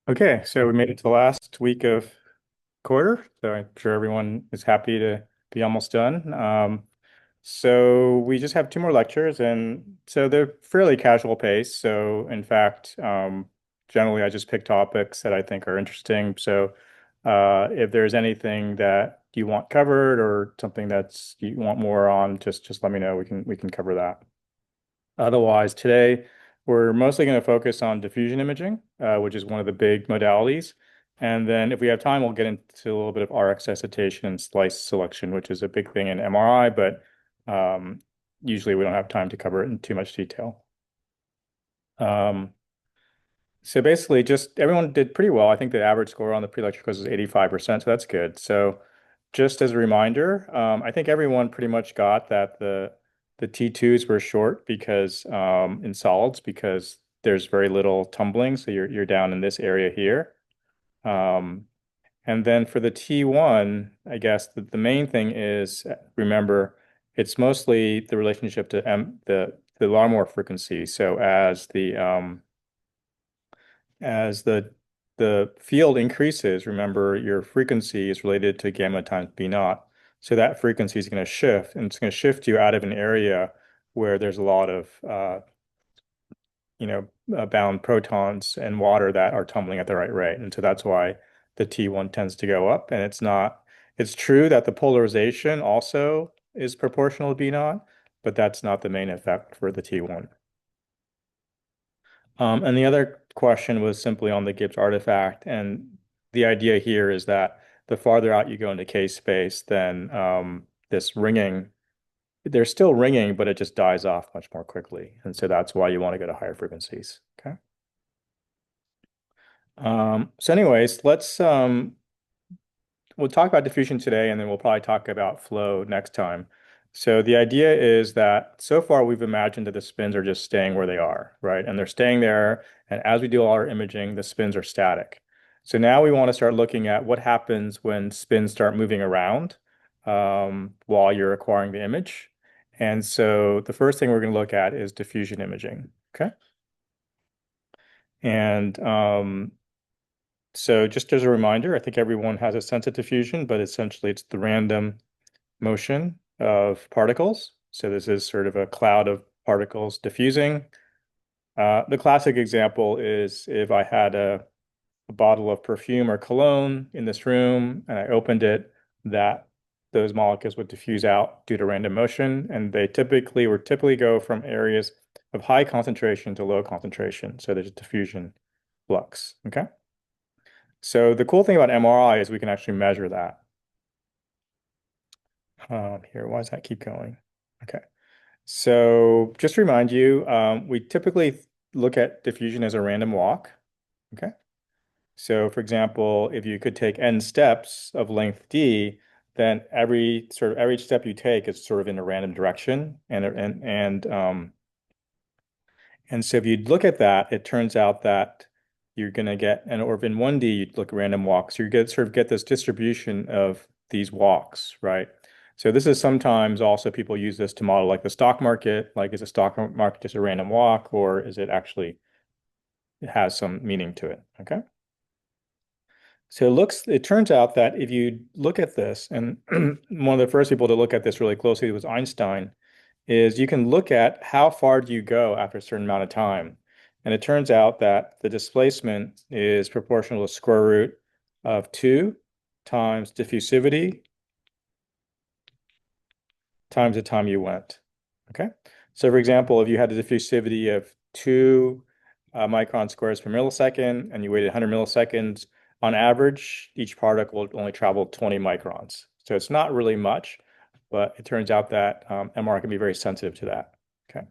Okay, so we made it to the last week of quarter, so I'm sure everyone is happy to be almost done. So we just have two more lectures, and so they're fairly casual pace. So in fact, generally I just pick topics that I think are interesting. So if there's anything that you want covered or something that's you want more on, just let me know. We can cover that. Otherwise, today we're mostly going to focus on diffusion imaging, which is one of the big modalities. And then if we have time, we'll get into a little bit of RX excitation and slice selection, which is a big thing in MRI, but usually we don't have time to cover it in too much detail. Um, so basically, just everyone did pretty well. I think the average score on the pre-lecture quiz is 85%, so that's good. So just as a reminder, I think everyone pretty much got that the T2s were short because in solids because there's very little tumbling, so you're down in this area here. Um, and then for the T1, I guess the main thing is remember it's mostly the relationship to the Larmor frequency. So as the field increases, remember your frequency is related to gamma times B naught. So that frequency is going to shift, and it's going to shift you out of an area where there's a lot of bound protons and water that are tumbling at the right rate. And so that's why the T1 tends to go up. And it's true that the polarization also is proportional to B naught, but that's not the main effect for the T1. And the other question was simply on the Gibbs artifact. And the idea here is that the farther out you go into K space, then this ringing, they're still ringing, but it just dies off much more quickly. And so that's why you want to go to higher frequencies. Okay. So anyways, we'll talk about diffusion today, and then we'll probably talk about flow next time. So the idea is that so far we've imagined that the spins are just staying where they are, right? And they're staying there. And as we do all our imaging, the spins are static. So now we want to start looking at what happens when spins start moving around while you're acquiring the image. And so the first thing we're going to look at is diffusion imaging. Okay. And so just as a reminder, I think everyone has a sense of diffusion, but essentially it's the random motion of particles. So this is sort of a cloud of particles diffusing. The classic example is if I had a bottle of perfume or cologne in this room and I opened it, that those molecules would diffuse out due to random motion, and they typically go from areas of high concentration to low concentration. So there's a diffusion flux. Okay. So the cool thing about MRI is we can actually measure that. Here, why does that keep going? Okay. So just to remind you, we typically look at diffusion as a random walk. Okay. So for example, if you could take n steps of length d, then every step you take is sort of in a random direction. And so if you look at that, it turns out that you're going to get, and or if in 1D, you'd look at random walks, you get this distribution of these walks, right? So this is sometimes also people use this to model like the stock market, like is a stock market just a random walk, or is it actually, it has some meaning to it, okay? So it turns out that if you look at this, and one of the first people to look at this really closely was Einstein, is you can look at how far do you go after a certain amount of time. And it turns out that the displacement is proportional to the square root of 2 times diffusivity times the time you went. Okay. So for example, if you had a diffusivity of 2 micron squares per millisecond and you waited 100 milliseconds, on average, each particle will only travel 20 microns. So it's not really much, but it turns out that MR can be very sensitive to that. Okay.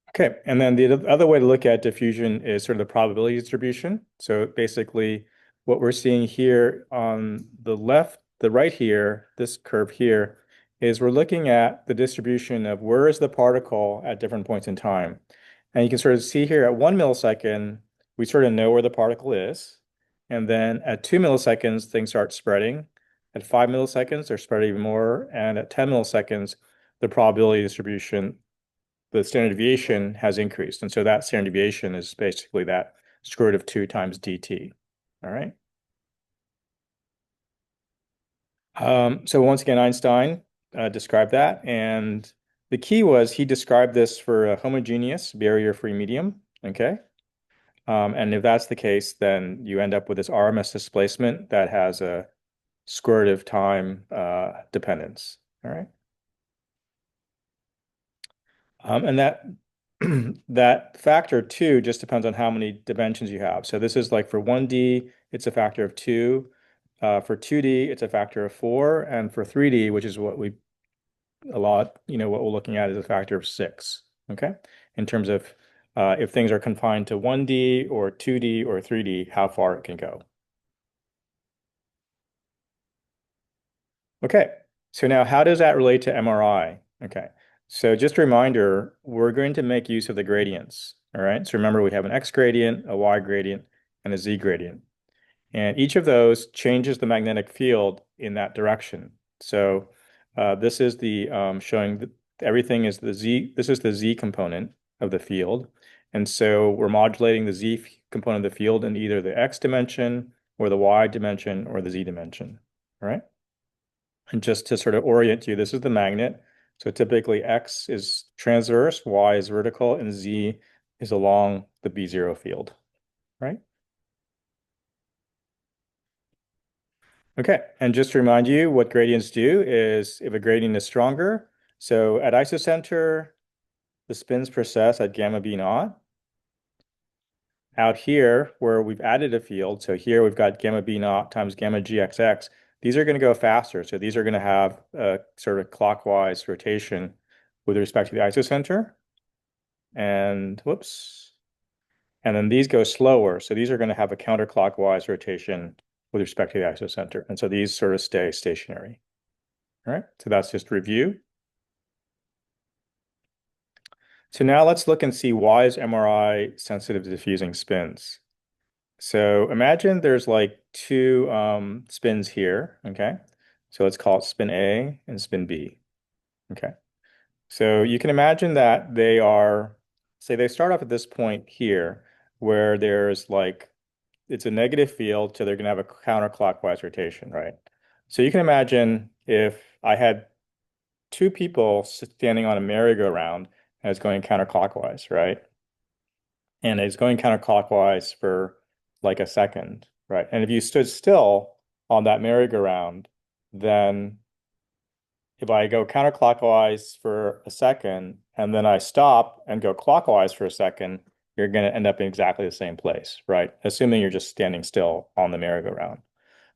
Okay, and then the other way to look at diffusion is sort of the probability distribution. So basically, what we're seeing here on the left, the right here, this curve here, is we're looking at the distribution of where is the particle at different points in time. And you can sort of see here at 1 millisecond, we sort of know where the particle is. And then at 2 milliseconds, things start spreading. At 5 milliseconds, they're spread even more. And at 10 milliseconds, the probability distribution the standard deviation has increased. And so that standard deviation is basically that square root of 2 times dt. All right. So once again, Einstein described that. And the key was he described this for a homogeneous barrier-free medium. Okay. And if that's the case, then you end up with this RMS displacement that has a square root of time dependence. All right. And that that factor two just depends on how many dimensions you have. So this is like for 1D, it's a factor of 2. For 2D, it's a factor of 4. And for 3D, which is what we a lot, what we're looking at is a factor of 6. Okay. In terms of if things are confined to 1D or 2D or 3D, how far it can go. Okay. So now how does that relate to MRI? Okay. So just a reminder, we're going to make use of the gradients. All right. So remember, we have an X gradient, a Y gradient, and a Z gradient. And each of those changes the magnetic field in that direction. So this is the showing that everything is the Z. This is the Z component of the field. And so we're modulating the Z component of the field in either the X dimension or the Y dimension or the Z dimension. All right. And just to sort of orient you, this is the magnet. So typically X is transverse, Y is vertical, and Z is along the B0 field, right? Okay, and just to remind you, what gradients do is if a gradient is stronger, so at isocenter, the spins process at gamma B naught. Out here, where we've added a field, so here we've got gamma B naught times gamma GXX, these are going to go faster. So these are going to have a sort of clockwise rotation with respect to the isocenter. And whoops. And then these go slower. So these are going to have a counterclockwise rotation with respect to the isocenter. And so these sort of stay stationary. All right, so that's just review. So now let's look and see why is MRI sensitive to diffusing spins. So imagine there's like two spins here, okay? So let's call it spin A and spin B, okay? So you can imagine that they are, say they start off at this point here, where there's like, it's a negative field, so they're gonna have a counterclockwise rotation, right? So you can imagine if I had two people standing on a merry-go-round and it's going counterclockwise, right? And it's going counterclockwise for like a second, right? And if you stood still on that merry-go-round, then if I go counterclockwise for a second and then I stop and go clockwise for a second, you're going to end up in exactly the same place, right? Assuming you're just standing still on the merry-go-round.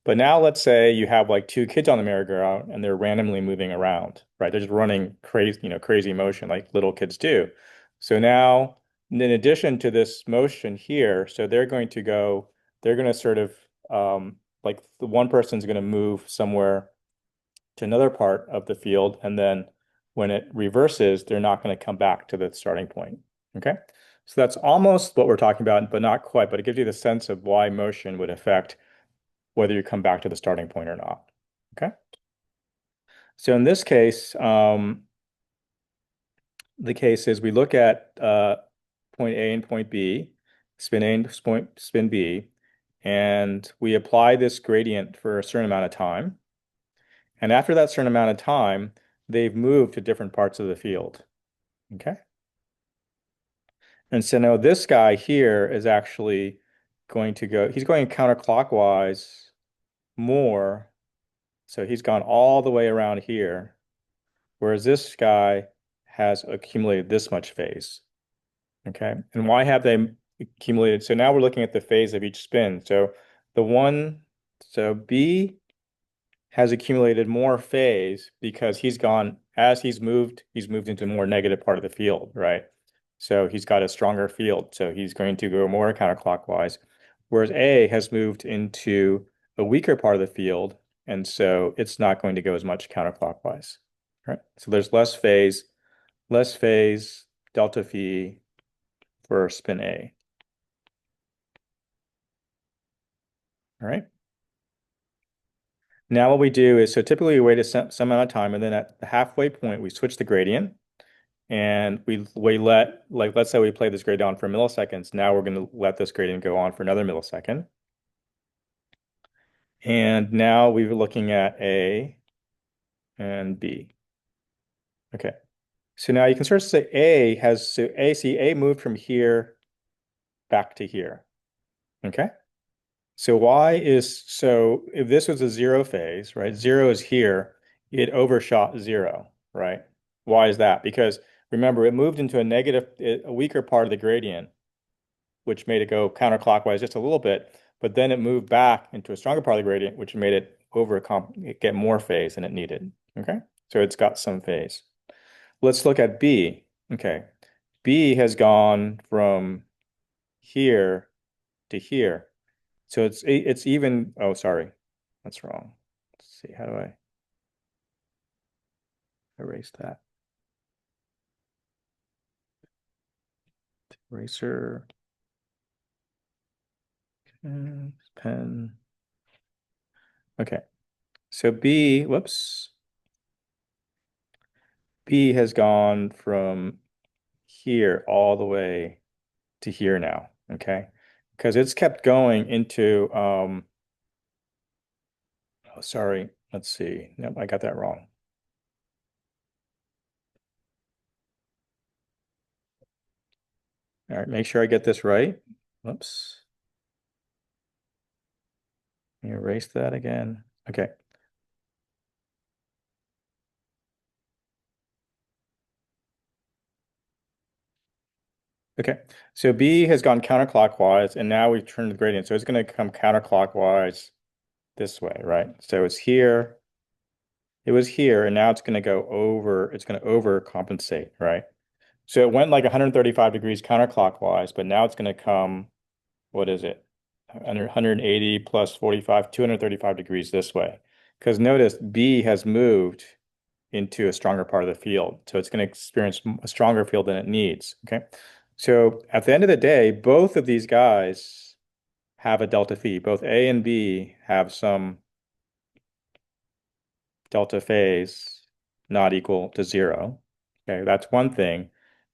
But now let's say you have like two kids on the merry-go-round and they're randomly moving around, right? They're just running crazy, crazy motion like little kids do. So now, in addition to this motion here, so they're going to sort of like the one person's going to move somewhere to another part of the field, and then when it reverses, they're not going to come back to the starting point. Okay. So that's almost what we're talking about, but not quite, but it gives you the sense of why motion would affect whether you come back to the starting point or not. Okay. So in this case, the case is we look at point A and point B, spin A and spin B, and we apply this gradient for a certain amount of time. And after that certain amount of time, they've moved to different parts of the field. Okay. And so now this guy here is actually going to go, he's going counterclockwise more. So he's gone all the way around here, whereas this guy has accumulated this much phase. Okay. And why have they accumulated? So now we're looking at the phase of each spin. So so B has accumulated more phase because as he's moved into a more negative part of the field, right? So he's got a stronger field. So he's going to go more counterclockwise, whereas A has moved into a weaker part of the field. And so it's not going to go as much counterclockwise, right? So there's less phase, delta phi for spin A. All right. Now what we do is, so typically we wait some amount of time, and then at the halfway point, we switch the gradient. And we let, like, let's say we play this gradient on for milliseconds. Now we're going to let this gradient go on for another millisecond. And now we're looking at A and B. Okay. So now you can sort of say A moved from here back to here. Okay. So if this was a zero phase, right? Zero is here, it overshot zero, right? Why is that? Because remember, it moved into a weaker part of the gradient, which made it go counterclockwise just a little bit, but then it moved back into a stronger part of the gradient, which made it get more phase than it needed. Okay. So it's got some phase. Let's look at B. Okay. B has gone from here to here. So it's even, oh, sorry, that's wrong. Let's see, how do I erase that? Eraser, pen. Okay, so whoops. B has gone from here all the way to here now, okay? Because it's kept going into, oh, sorry, let's see. Nope, I got that wrong. All right, make sure I get this right. Whoops. Let me erase that again. Okay. Okay. So B has gone counterclockwise, and now we've turned the gradient. So it's going to come counterclockwise this way, right? So it's here. It was here, and now it's going to go over. It's going to overcompensate, right? So it went like 135 degrees counterclockwise, but now it's going to come, what is it? 180 plus 45, 235 degrees this way. Because notice B has moved into a stronger part of the field. So it's going to experience a stronger field than it needs. Okay. So at the end of the day, both of these guys have a delta phi. Both A and B have some delta phase not equal to zero. Okay, that's one thing.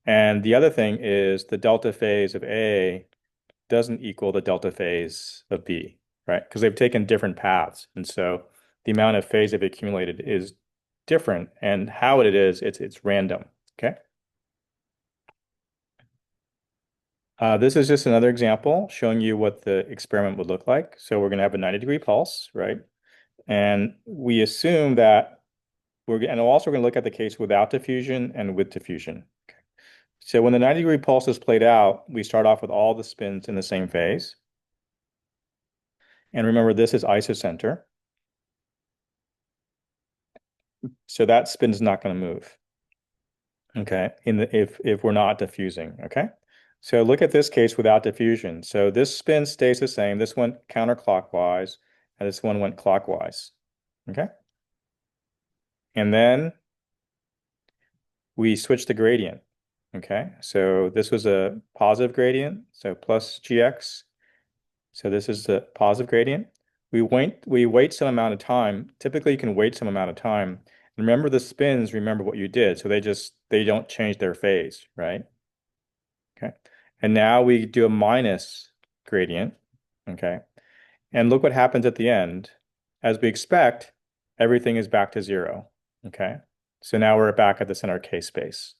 And the other thing is the delta phase of A doesn't equal the delta phase of B, right? Because they've taken different paths. And so the amount of phase they've accumulated is different. And how it is, it's random. Okay. This is just another example showing you what the experiment would look like. So we're going to have a 90-degree pulse, right? And we assume that and also we're going to look at the case without diffusion and with diffusion. Okay. So when the 90-degree pulse is played out, we start off with all the spins in the same phase. And remember, this is isocenter. So that spin is not going to move. Okay, if we're not diffusing, okay? So look at this case without diffusion. So this spin stays the same. This went counterclockwise, and this one went clockwise. Okay? And then we switch the gradient. Okay, so this was a positive gradient, so plus gx. So this is the positive gradient. We wait some amount of time. Typically, you can wait some amount of time. Remember the spins, remember what you did. So they don't change their phase, right? Okay. And now we do a minus gradient. Okay. And look what happens at the end. As we expect, everything is back to zero. Okay. So now we're back at the center K space.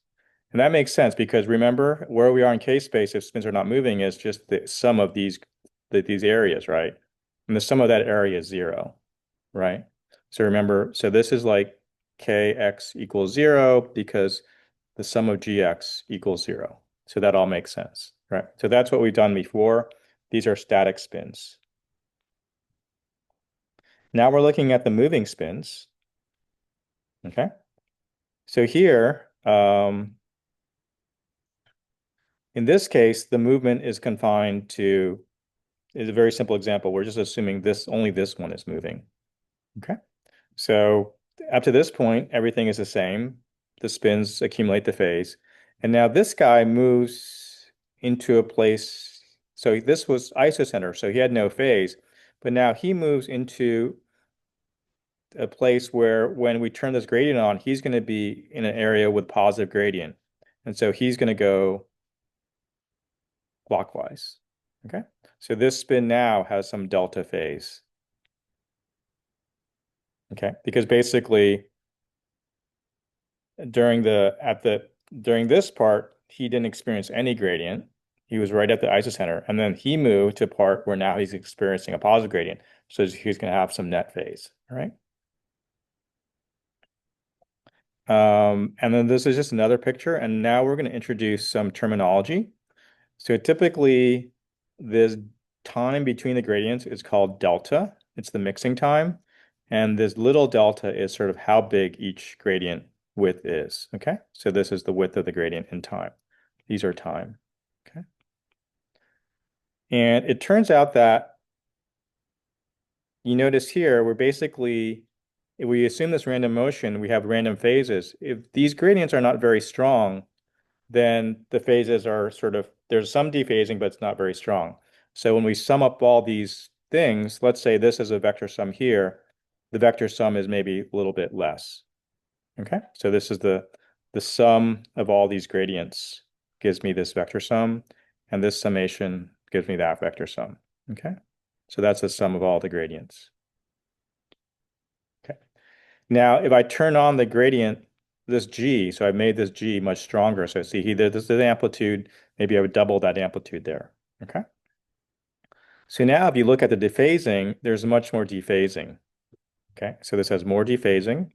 And that makes sense because remember where we are in K space if spins are not moving is just the sum of these areas, right? And the sum of that area is zero, right? So remember, so this is like Kx equals zero because the sum of Gx equals zero. So that all makes sense, right? So that's what we've done before. These are static spins. Now we're looking at the moving spins. Okay. So here, in this case, the movement is confined to, is a very simple example. We're just assuming only this one is moving. Okay. So up to this point, everything is the same. The spins accumulate the phase. And now this guy moves into a place. So this was isocenter, so he had no phase. But now he moves into a place where when we turn this gradient on, he's going to be in an area with positive gradient. And so he's going to go clockwise. Okay. So this spin now has some delta phase. Okay. Because basically during this part, he didn't experience any gradient. He was right at the isocenter. And then he moved to a part where now he's experiencing a positive gradient. So he's going to have some net phase. All right. And then this is just another picture. And now we're going to introduce some terminology. So typically, this time between the gradients is called delta. It's the mixing time. And this little delta is sort of how big each gradient width is. Okay. So this is the width of the gradient in time. These are time. Okay. And it turns out that you notice here, if we assume this random motion, we have random phases. If these gradients are not very strong, then the phases are there's some dephasing, but it's not very strong. So when we sum up all these things, let's say this is a vector sum here, the vector sum is maybe a little bit less. Okay, so this is the sum of all these gradients gives me this vector sum, and this summation gives me that vector sum. Okay, so that's the sum of all the gradients. Okay, now if I turn on the gradient, this G, so I've made this G much stronger. So see, this is the amplitude. Maybe I would double that amplitude there. Okay. So now if you look at the dephasing, there's much more dephasing. Okay, so this has more dephasing.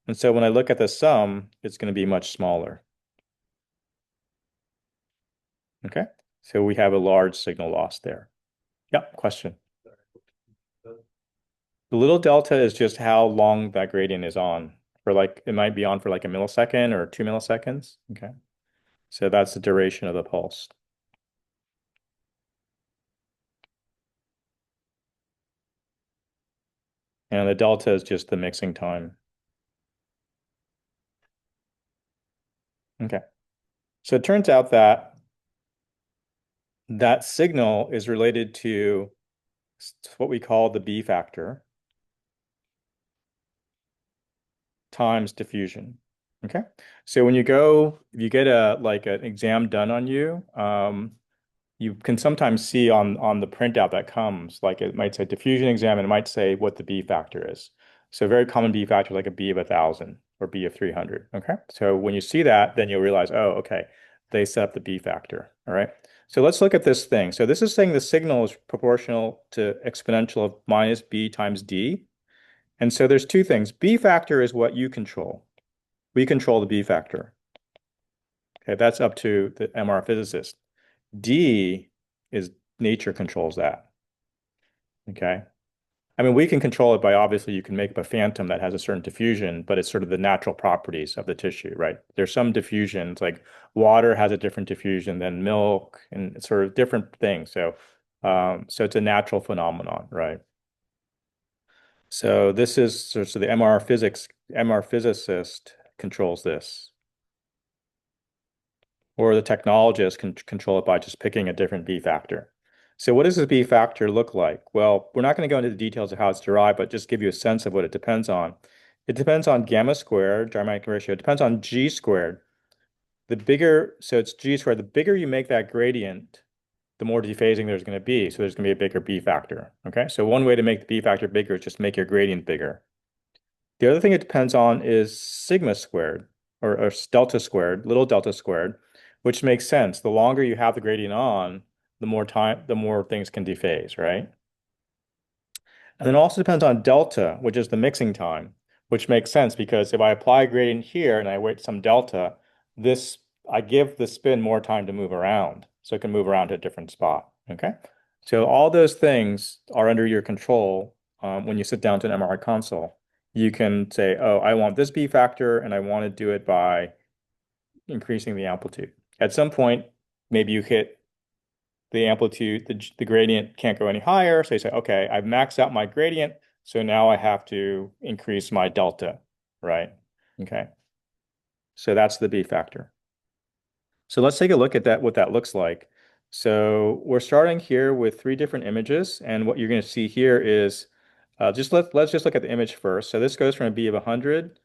And so when I look at the sum, it's going to be much smaller. Okay, so we have a large signal loss there. Yeah, question. The little delta is just how long that gradient is on. It might be on for like a millisecond or 2 milliseconds. Okay, so that's the duration of the pulse. And the delta is just the mixing time. Okay, so it turns out that that signal is related to what we call the B factor times diffusion. Okay. So when if you get an exam done on you, you can sometimes see on the printout that comes, like it might say diffusion exam and it might say what the B factor is. So a very common B factor like a B of 1,000 or B of 300. Okay. So when you see that, then you'll realize, oh, okay, they set up the B factor. All right. So let's look at this thing. So this is saying the signal is proportional to exponential of minus B times D. And so there's two things. B factor is what you control. We control the B factor. Okay, that's up to the MR physicist. D is nature controls that. Okay. I mean, we can control it by obviously you can make up a phantom that has a certain diffusion, but it's sort of the natural properties of the tissue, right? There's some diffusions, like water has a different diffusion than milk, and it's sort of different things. So it's a natural phenomenon, right? So this is so the MR physicist controls this, or the technologist can control it by just picking a different B factor. So what does this B factor look like? Well, we're not going to go into the details of how it's derived, but just give you a sense of what it depends on. It depends on gamma squared, Dirac ratio. It depends on G squared. So it's G squared. The bigger you make that gradient, the more dephasing there's going to be. So there's going to be a bigger B factor. Okay. So one way to make the B factor bigger is just make your gradient bigger. The other thing it depends on is sigma squared or delta squared, little delta squared, which makes sense. The longer you have the gradient on, the more things can dephase, right? And then it also depends on delta, which is the mixing time, which makes sense because if I apply a gradient here and I wait some delta, I give the spin more time to move around, so it can move around to a different spot. Okay, so all those things are under your control when you sit down to an MRI console. You can say, oh, I want this B factor, and I want to do it by increasing the amplitude. At some point, maybe you hit the amplitude, the gradient can't go any higher. So you say, okay, I've maxed out my gradient. So now I have to increase my delta, right? Okay. So that's the B factor. So let's take a look at what that looks like. So we're starting here with 3 different images. And what you're going to see here is let's just look at the image first. So this goes from a B of 100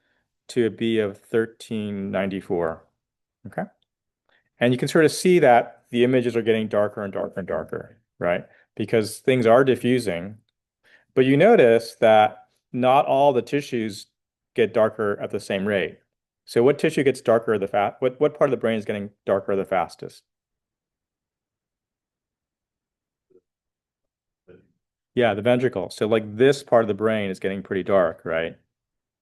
to a B of 1394. Okay. And you can sort of see that the images are getting darker and darker and darker, right? Because things are diffusing. But you notice that not all the tissues get darker at the same rate. So what tissue gets darker the fast? What part of the brain is getting darker the fastest? Yeah, the ventricle. So like this part of the brain is getting pretty dark, right?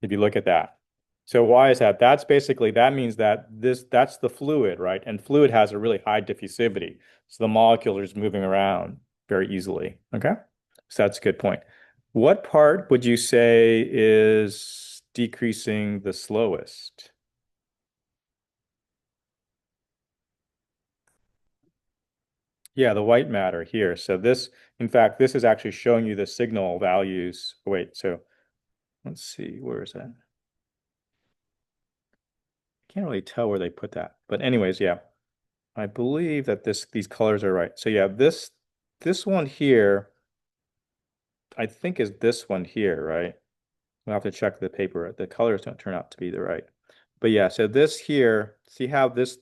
If you look at that. So why is that? That's basically, that means that that's the fluid, right? And fluid has a really high diffusivity. So the molecule is moving around very easily. Okay. So that's a good point. What part would you say is decreasing the slowest? Yeah, the white matter here. So this, in fact, this is actually showing you the signal values. Wait, so let's see, where is that? Can't really tell where they put that. But anyways, yeah. I believe that these colors are right. So yeah, this one here, I think is this one here, right? We'll have to check the paper. The colors don't turn out to be the right. But yeah, so this here, see how this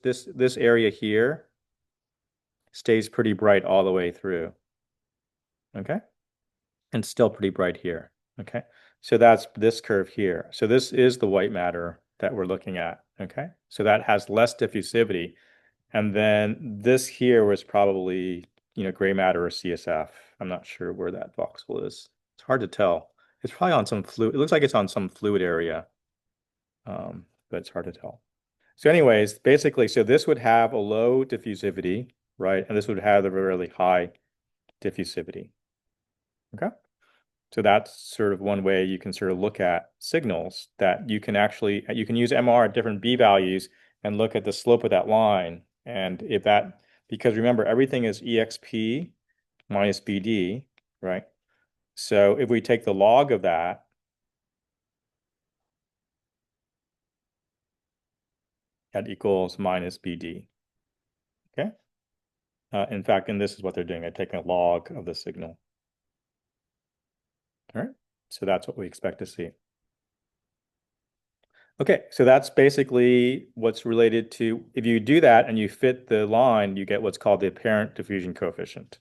area here stays pretty bright all the way through. Okay? And still pretty bright here. Okay? So that's this curve here. So this is the white matter that we're looking at. Okay? So that has less diffusivity. And then this here was probably, gray matter or CSF. I'm not sure where that voxel is. It's hard to tell. It's probably on some fluid. It looks like it's on some fluid area, but it's hard to tell. So anyways, basically, so this would have a low diffusivity, right? And this would have a really high diffusivity. Okay. So that's sort of one way you can sort of look at signals that you can use MR at different B values and look at the slope of that line. And if that, because remember, everything is EXP minus BD, right? So if we take the log of that, that equals minus BD, okay? In fact, and this is what they're doing. They're taking a log of the signal, all right? So that's what we expect to see. Okay, so that's basically what's related to, if you do that and you fit the line, you get what's called the apparent diffusion coefficient.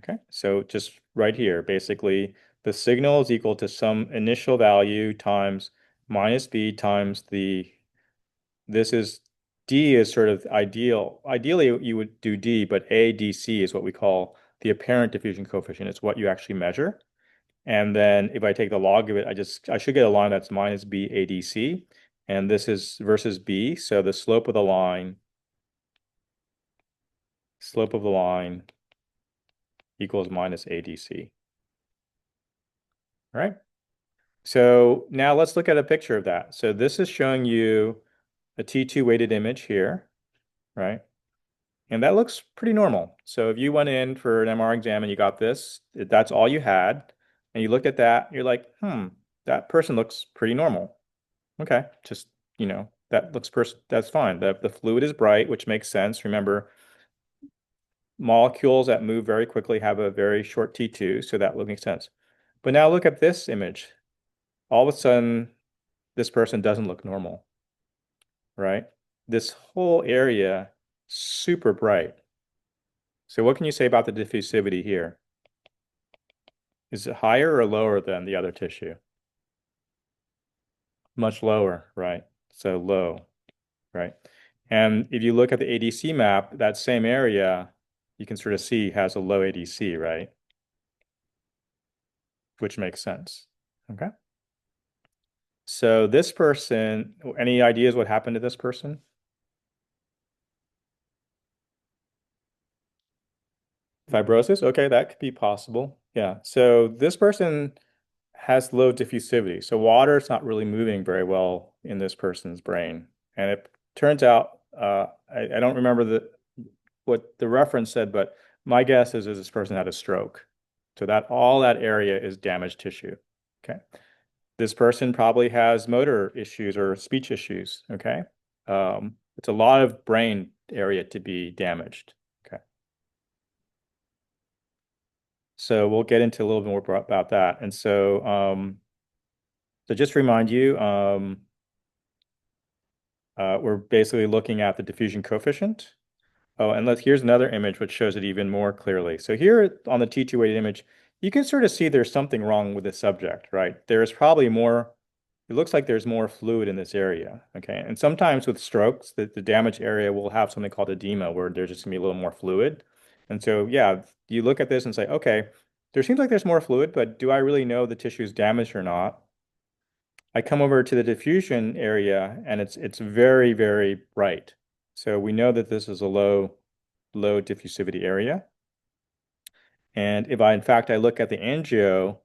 Okay, so just right here, basically the signal is equal to some initial value times minus B times this is, D is sort of ideal. Ideally, you would do D, but ADC is what we call the apparent diffusion coefficient. It's what you actually measure. And then if I take the log of it, I should get a line that's minus B ADC. And this is versus B. So the slope of the line equals minus ADC. All right. So now let's look at a picture of that. So this is showing you a T2 weighted image here, right? And that looks pretty normal. So if you went in for an MR exam and you got this, that's all you had, and you looked at that, you're like, that person looks pretty normal. Okay, just, that's fine. The fluid is bright, which makes sense. Remember, molecules that move very quickly have a very short T2, so that would make sense. But now look at this image. All of a sudden, this person doesn't look normal, right? This whole area, super bright. So what can you say about the diffusivity here? Is it higher or lower than the other tissue? Much lower, right? So low, right? And if you look at the ADC map, that same area, you can sort of see has a low ADC, right? Which makes sense. Okay. So this person, any ideas what happened to this person? Fibrosis? Okay, that could be possible. Yeah. So this person has low diffusivity. So water is not really moving very well in this person's brain. And it turns out, I don't remember what the reference said, but my guess is this person had a stroke. So that all that area is damaged tissue. Okay. This person probably has motor issues or speech issues. Okay. It's a lot of brain area to be damaged. Okay. So we'll get into a little bit more about that. And so just to remind you, we're basically looking at the diffusion coefficient. Oh, and here's another image which shows it even more clearly. So here on the T280 image, you can sort of see there's something wrong with the subject, right? There's probably more, it looks like there's more fluid in this area, okay? And sometimes with strokes, the damaged area will have something called edema where there's just gonna be a little more fluid. And so, yeah, you look at this and say, okay, there seems like there's more fluid, but do I really know the tissue is damaged or not? I come over to the diffusion area and it's very, very bright. So we know that this is a low diffusivity area. And if I, in fact, I look at the angio,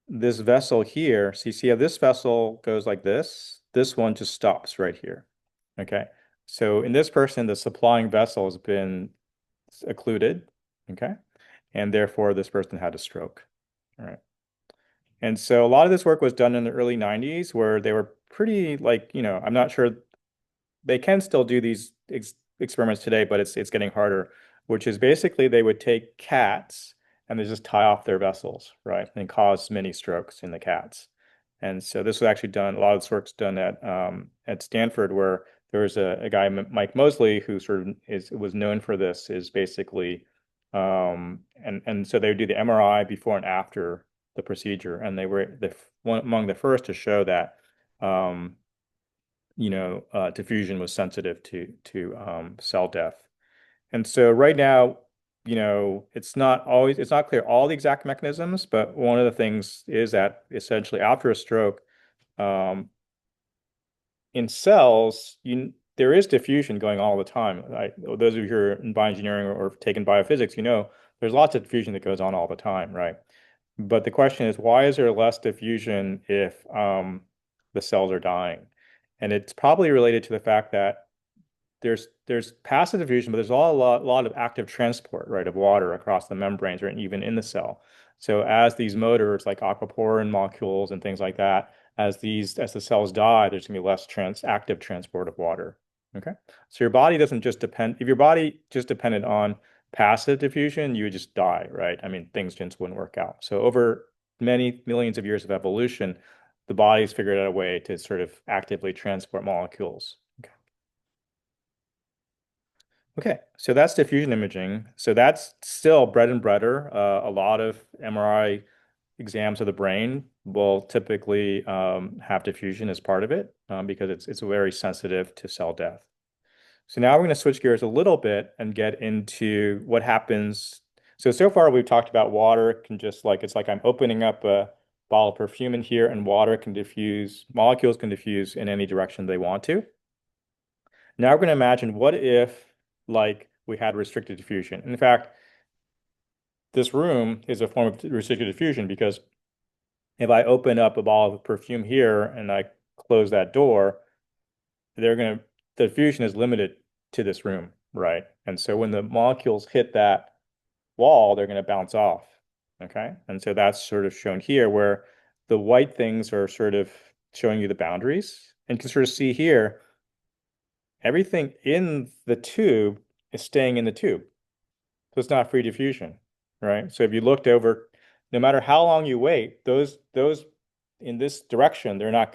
this vessel here, so you see how this vessel goes like this one just stops right here. Okay. So in this person, the supplying vessel has been occluded. Okay. And therefore this person had a stroke. All right. And so a lot of this work was done in the early 90s where they were pretty like, I'm not sure they can still do these experiments today, but it's getting harder, which is basically they would take cats and they just tie off their vessels, right? And cause many strokes in the cats. And so this was actually done, a lot of this work's done at Stanford, where there was a guy, Mike Mosley, who sort of was known for this, is basically and so they would do the MRI before and after the procedure, and they were one among the first to show that um, diffusion was sensitive to cell death. And so right now, it's not clear all the exact mechanisms, but one of the things is that essentially after a stroke, um, in cells, there is diffusion going all the time. Those of you who are in bioengineering or taken biophysics, there's lots of diffusion that goes on all the time, right? But the question is, why is there less diffusion if the cells are dying? And it's probably related to the fact that there's passive diffusion, but there's a lot of active transport, right, of water across the membranes or even in the cell. So as these motors like aquaporin molecules and things like that, as the cells die, there's gonna be less active transport of water. Okay. So your body doesn't just depend, if your body just depended on passive diffusion, you would just die, right? I mean, things just wouldn't work out. So over many millions of years of evolution, the body's figured out a way to sort of actively transport molecules. Okay, so that's diffusion imaging. So that's still bread and butter. A lot of MRI exams of the brain will typically have diffusion as part of it because it's very sensitive to cell death. So now we're going to switch gears a little bit and get into what happens. So far we've talked about water can just like, it's like I'm opening up a bottle of perfume in here and water can diffuse, molecules can diffuse in any direction they want to. Now we're going to imagine what if like we had restricted diffusion. In fact, this room is a form of restricted diffusion because if I open up a bottle of perfume here and I close that door, the diffusion is limited to this room, right? And so when the molecules hit that wall, they're going to bounce off. Okay. And so that's sort of shown here where the white things are sort of showing you the boundaries. And you can sort of see here, everything in the tube is staying in the tube. So it's not free diffusion, right? So if you looked over, no matter how long you wait, those in this direction, they're not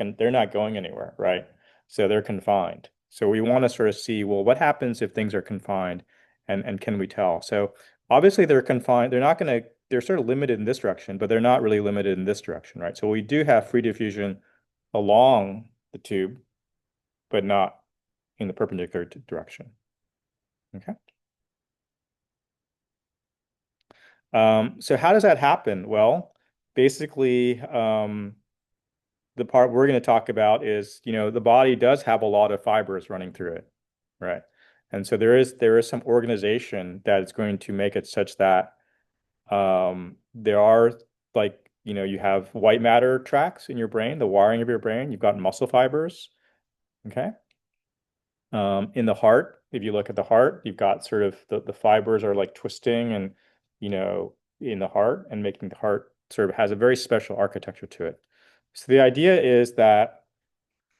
going anywhere, right? So they're confined. So we want to sort of see, well, what happens if things are confined and can we tell? So obviously they're confined, they're sort of limited in this direction, but they're not really limited in this direction, right? So we do have free diffusion along the tube, but not in the perpendicular direction. Okay. So how does that happen? Well, basically, the part we're going to talk about is, the body does have a lot of fibers running through it, right? And so there is some organization that is going to make it such that there are like, you have white matter tracks in your brain, the wiring of your brain. You've got muscle fibers, okay? In the heart, if you look at the heart, you've got sort of the fibers are like twisting and, in the heart and making the heart sort of has a very special architecture to it. So the idea is that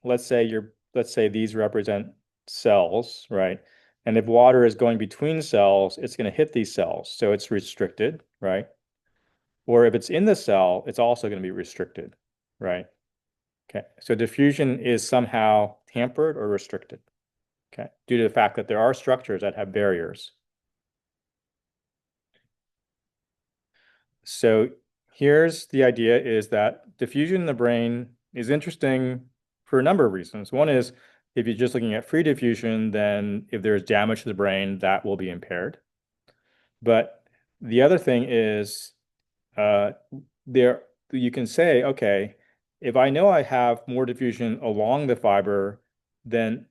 let's say these represent cells, right? And if water is going between cells, it's going to hit these cells. So it's restricted, right? Or if it's in the cell, it's also going to be restricted, right? Okay, so diffusion is somehow hampered or restricted, okay, due to the fact that there are structures that have barriers. So here's the idea is that diffusion in the brain is interesting for a number of reasons. One is if you're just looking at free diffusion, then if there's damage to the brain, that will be impaired. But the other thing is uh, there you can say, okay, if I know I have more diffusion along the fiber than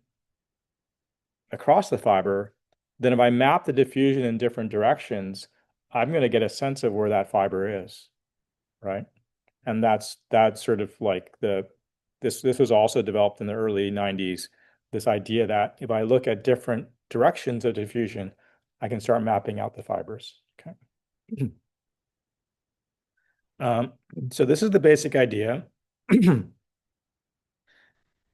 across the fiber, then if I map the diffusion in different directions, I'm going to get a sense of where that fiber is, right? And that's sort of like this was also developed in the early 90s, this idea that if I look at different directions of diffusion, I can start mapping out the fibers. Okay. Um, so this is the basic idea.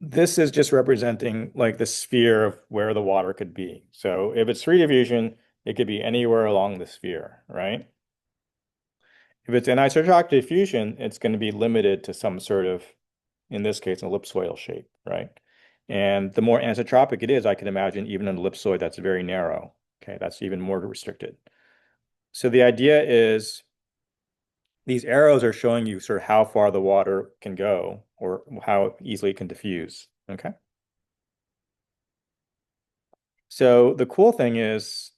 This is just representing like the sphere of where the water could be. So if it's free diffusion, it could be anywhere along the sphere, right? If it's anisotropic diffusion, it's going to be limited to some sort of, in this case, an ellipsoidal shape, right? And the more anisotropic it is, I can imagine even an ellipsoid that's very narrow. Okay, that's even more restricted. So the idea is these arrows are showing you sort of how far the water can go or how easily it can diffuse. Okay. So the cool thing is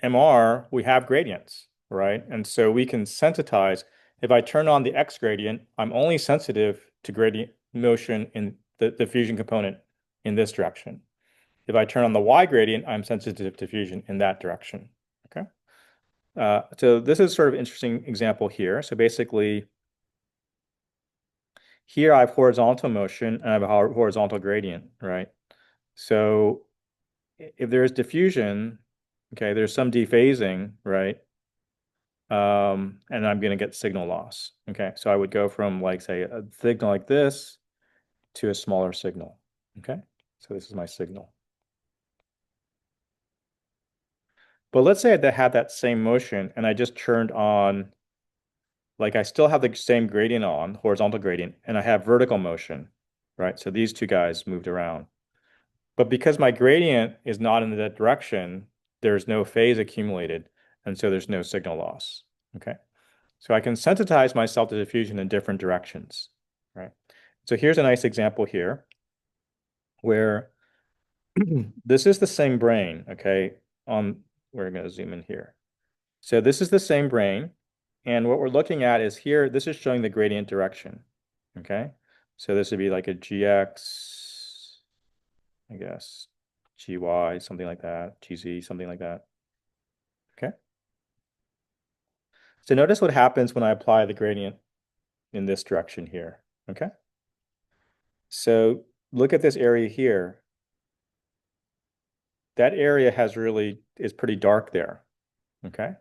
MR, we have gradients, right? And so we can sensitize. If I turn on the X gradient, I'm only sensitive to gradient motion in the diffusion component in this direction. If I turn on the Y gradient, I'm sensitive to diffusion in that direction. Okay. So this is sort of interesting example here. So basically, here I have horizontal motion and I have a horizontal gradient, right? So if there's diffusion, okay, there's some dephasing, right? And I'm going to get signal loss. Okay, so I would go from like, say, a signal like this to a smaller signal. Okay, so this is my signal. But let's say I had that same motion and I just turned on, like I still have the same gradient on, horizontal gradient, and I have vertical motion, right? So these two guys moved around. But because my gradient is not in that direction, there's no phase accumulated, and so there's no signal loss. Okay. So I can sensitize myself to diffusion in different directions, right? So here's a nice example here where this is the same brain, okay? We're going to zoom in here. So this is the same brain, and what we're looking at is here, this is showing the gradient direction, okay? So this would be like a GX, I guess, GY, something like that, GZ, something like that, okay? So notice what happens when I apply the gradient in this direction here, okay? So look at this area here. That area is pretty dark there, okay?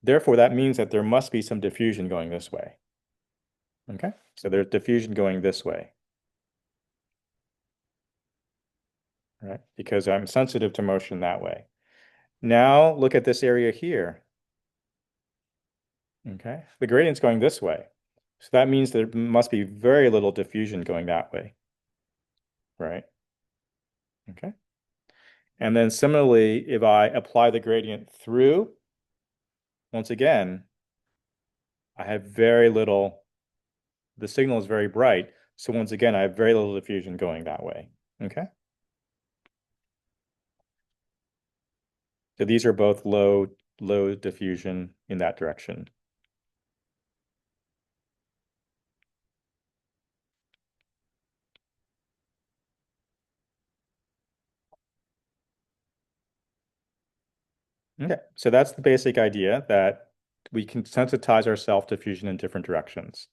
Therefore, that means that there must be some diffusion going this way, okay? So there's diffusion going this way, right? Because I'm sensitive to motion that way. Now look at this area here, okay? The gradient's going this way. So that means there must be very little diffusion going that way, right? Okay. And then similarly, if I apply the gradient through, once again, I have very little, the signal is very bright. So once again, I have very little diffusion going that way. Okay. So these are both low diffusion in that direction. Okay. So that's the basic idea that we can sensitize our self-diffusion in different directions.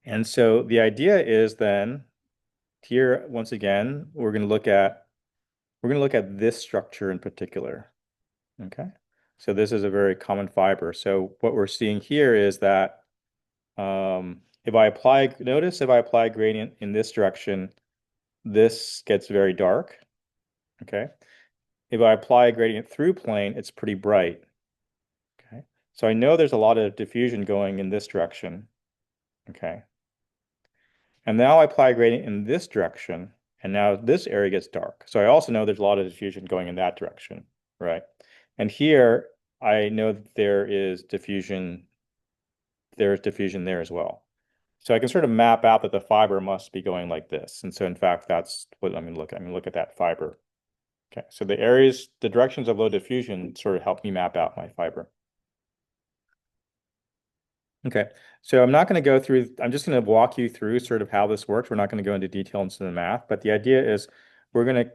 And so the idea is then here, once again, we're going to look at this structure in particular. Okay. So this is a very common fiber. So what we're seeing here is that notice if I apply gradient in this direction, this gets very dark. Okay. If I apply a gradient through plane, it's pretty bright. Okay. So I know there's a lot of diffusion going in this direction. Okay. And now I apply a gradient in this direction, and now this area gets dark. So I also know there's a lot of diffusion going in that direction, right? And here I know that there's diffusion there as well. So I can sort of map out that the fiber must be going like this. And so in fact, that's what I'm going to look at. I'm going to look at that fiber. Okay, so the directions of low diffusion sort of help me map out my fiber. Okay, so I'm not going to go through, I'm just going to walk you through sort of how this works. We're not going to go into detail into the math, but the idea is we're going to,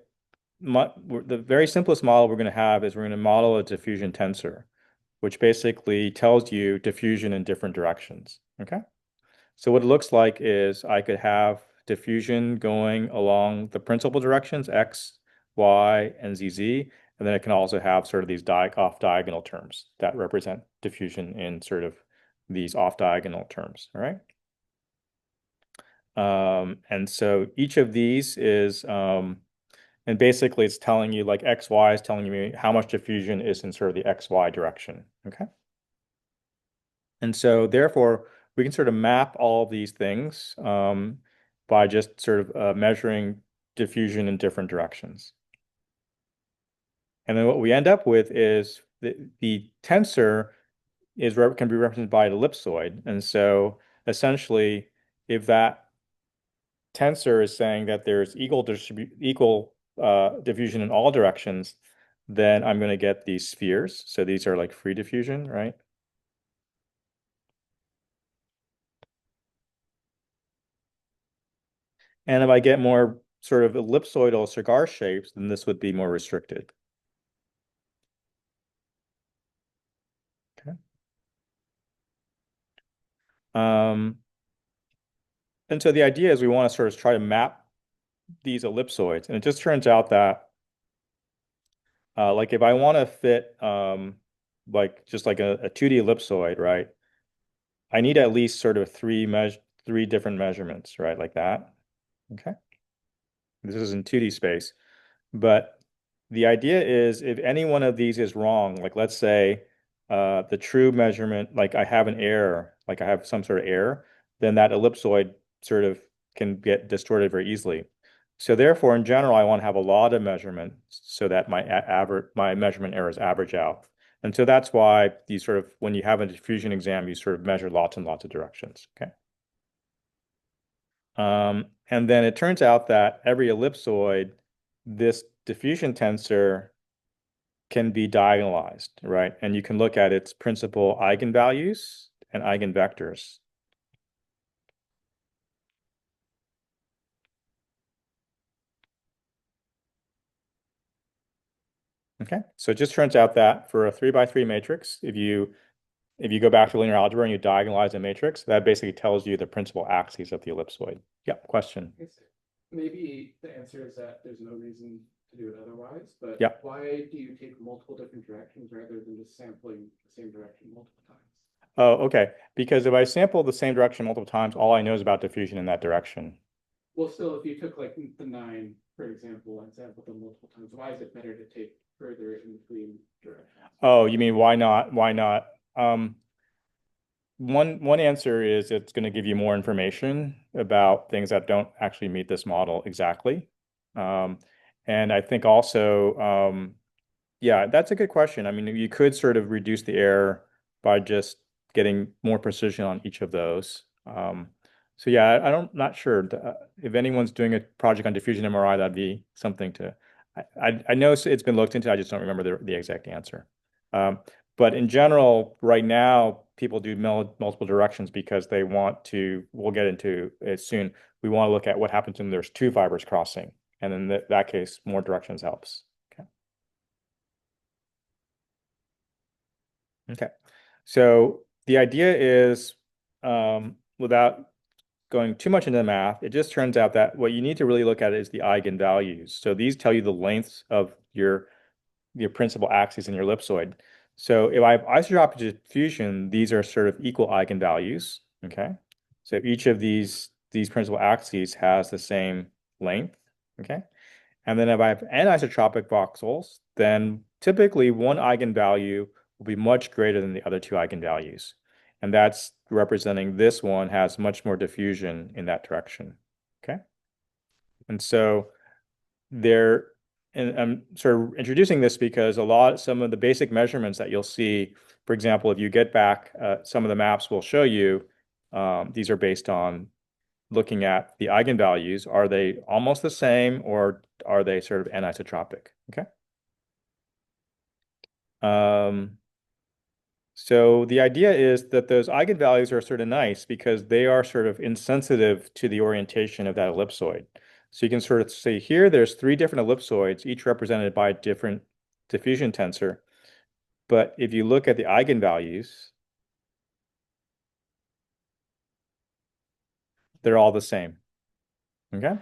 the very simplest model we're going to have is we're going to model a diffusion tensor, which basically tells you diffusion in different directions. Okay, so what it looks like is I could have diffusion going along the principal directions, X, Y, and ZZ, and then it can also have sort of these off diagonal terms that represent diffusion in sort of these off diagonal terms. All right. And so each of these is, and basically it's telling you like XY is telling you how much diffusion is in sort of the XY direction. Okay. And so therefore we can sort of map all of these things by just sort of measuring diffusion in different directions. And then what we end up with is the tensor can be represented by an ellipsoid. And so essentially, if that tensor is saying that there's equal diffusion in all directions, then I'm going to get these spheres. So these are like free diffusion, right? And if I get more sort of ellipsoidal cigar shapes, then this would be more restricted. Okay. Um, and so the idea is we want to sort of try to map these ellipsoids. And it just turns out that like if I want to fit like just like a 2D ellipsoid, right? I need at least sort of three different measurements, right? Like that. Okay. This is in 2D space. But the idea is if any one of these is wrong, like let's say the true measurement, like I have an error, like I have some sort of error, then that ellipsoid sort of can get distorted very easily. So therefore, in general, I want to have a lot of measurement so that my measurement errors average out. And so that's why these sort of, when you have a diffusion exam, you sort of measure lots and lots of directions. Okay. And then it turns out that every ellipsoid, this diffusion tensor can be diagonalized, right? And you can look at its principal eigenvalues and eigenvectors. Okay, so it just turns out that for a 3 by 3 matrix, if you go back to linear algebra and you diagonalize a matrix, that basically tells you the principal axes of the ellipsoid. Yeah, question. Maybe the answer is that there's no reason to do it otherwise, but Yeah. why do you take multiple different directions rather than just sampling the same direction multiple times? Oh, okay. Because if I sample the same direction multiple times, all I know is about diffusion in that direction. Well, still, if you took like the 9, for example, and sampled them multiple times, why is it better to take further in between directions? Oh, you mean why not? Why not? One answer is it's going to give you more information about things that don't actually meet this model exactly. Um, and I think also, yeah, that's a good question. I mean, you could sort of reduce the error by just getting more precision on each of those. So yeah, not sure if anyone's doing a project on diffusion MRI, that'd be something to. I know it's been looked into. I just don't remember the exact answer. Um, but in general, right now, people do multiple directions because they want to. We'll get into it soon. We want to look at what happens when there's two fibers crossing, and in that case, more directions helps. Okay. Okay. So the idea is, without going too much into the math, it just turns out that what you need to really look at is the eigenvalues. So these tell you the lengths of your principal axes in your ellipsoid. So if I have isotropic diffusion, these are sort of equal eigenvalues. Okay. So each of these principal axes has the same length. Okay. And then if I have anisotropic voxels, then typically one eigenvalue will be much greater than the other two eigenvalues. And that's representing this one has much more diffusion in that direction. Okay. And so there, and I'm sort of introducing this because some of the basic measurements that you'll see, for example, if you get back, some of the maps will show you, these are based on looking at the eigenvalues. Are they almost the same or are they sort of anisotropic? Okay. Um, so the idea is that those eigenvalues are sort of nice because they are sort of insensitive to the orientation of that ellipsoid. So you can sort of see here, there's three different ellipsoids, each represented by a different diffusion tensor. But if you look at the eigenvalues, they're all the same. Okay?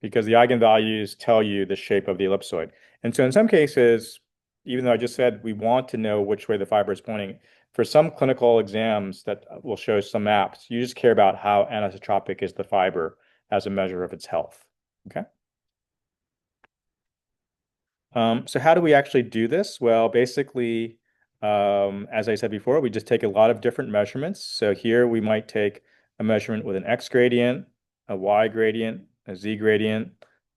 Because the eigenvalues tell you the shape of the ellipsoid. And so in some cases, even though I just said we want to know which way the fiber is pointing, for some clinical exams that will show some maps, you just care about how anisotropic is the fiber as a measure of its health. Okay. So how do we actually do this? Well, basically, as I said before, we just take a lot of different measurements. So here we might take a measurement with an x gradient, a y gradient, a z gradient,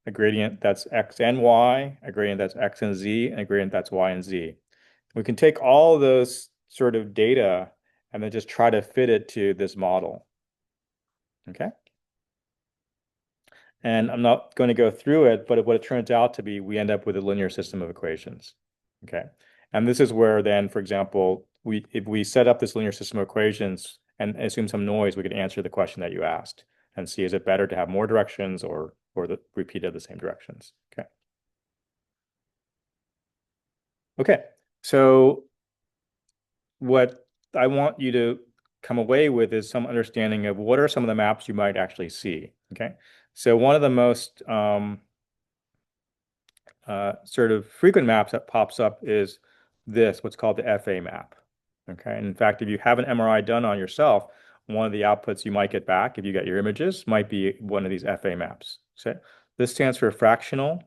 a gradient that's x and y, a gradient that's x and z, and a gradient that's y and z. We can take all those sort of data and then just try to fit it to this model. Okay. And I'm not going to go through it, but what it turns out to be, we end up with a linear system of equations. Okay. And this is where then, for example, if we set up this linear system of equations and assume some noise, we could answer the question that you asked and see, is it better to have more directions or the repeat of the same directions? Okay. Okay. So what I want you to come away with is some understanding of what are some of the maps you might actually see. Okay. So one of the most sort of frequent maps that pops up is this, what's called the FA map. Okay. And in fact, if you have an MRI done on yourself, one of the outputs you might get back if you get your images might be one of these FA maps. So this stands for fractional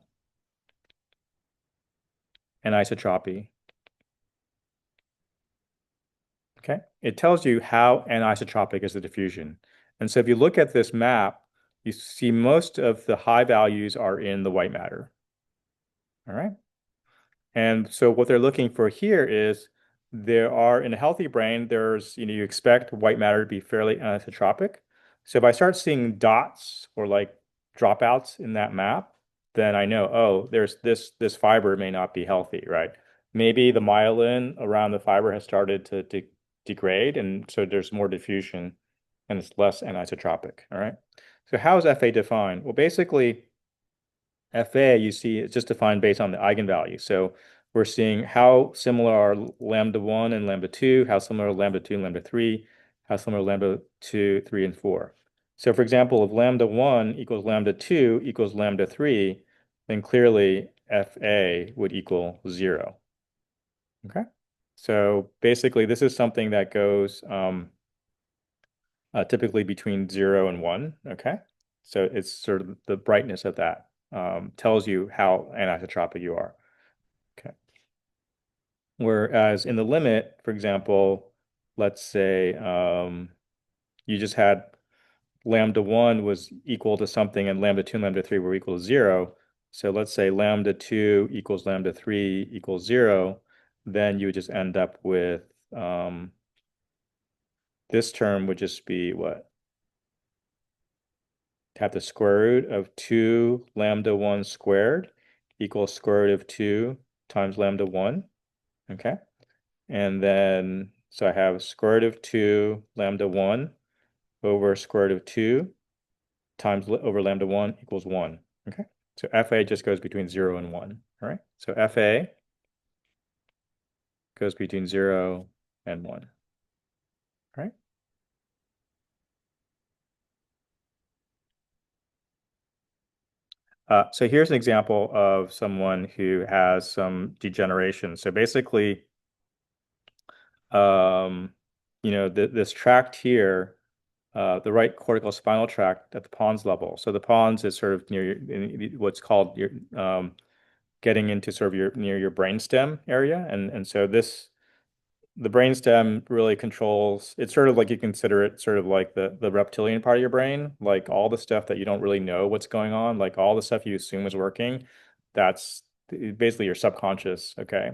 anisotropy. Okay. It tells you how anisotropic is the diffusion. And so if you look at this map, you see most of the high values are in the white matter. All right. And so what they're looking for here is there are in a healthy brain, you expect white matter to be fairly anisotropic. So if I start seeing dots or like dropouts in that map, then I know, oh, there's this fiber may not be healthy, right? Maybe the myelin around the fiber has started to degrade, and so there's more diffusion and it's less anisotropic. All right. So how is FA defined? Well, basically, FA, you see, it's just defined based on the eigenvalue. So we're seeing how similar are lambda 1 and lambda 2, how similar are lambda 2 and lambda 3, how similar are lambda 2, 3, and 4. So for example, if lambda 1 equals lambda 2 equals lambda 3, then clearly FA would equal 0. Okay? So basically, this is something that goes typically between 0 and 1. Okay? So it's sort of the brightness of that tells you how anisotropic you are. Okay. Whereas in the limit, for example, let's say you just had lambda 1 was equal to something and lambda 2 and lambda 3 were equal to 0. So let's say lambda 2 equals lambda 3 equals 0. Then you would just end up with this term would just be what? Have the square root of 2 lambda 1 squared equals square root of 2 times lambda 1. Okay. And then, so I have square root of 2 lambda 1 over square root of 2 times over lambda 1 equals 1. Okay. So FA just goes between 0 and 1. All right. So FA goes between 0 and 1. All right. So here's an example of someone who has some degeneration. So basically, this tract here, the right cortical spinal tract at the pons level. So the pons is sort of near what's called your getting into sort of near your brainstem area, and so the brainstem really controls, it's sort of like you consider it sort of like the reptilian part of your brain, like all the stuff that you don't really know what's going on, like all the stuff you assume is working, that's basically your subconscious. Okay.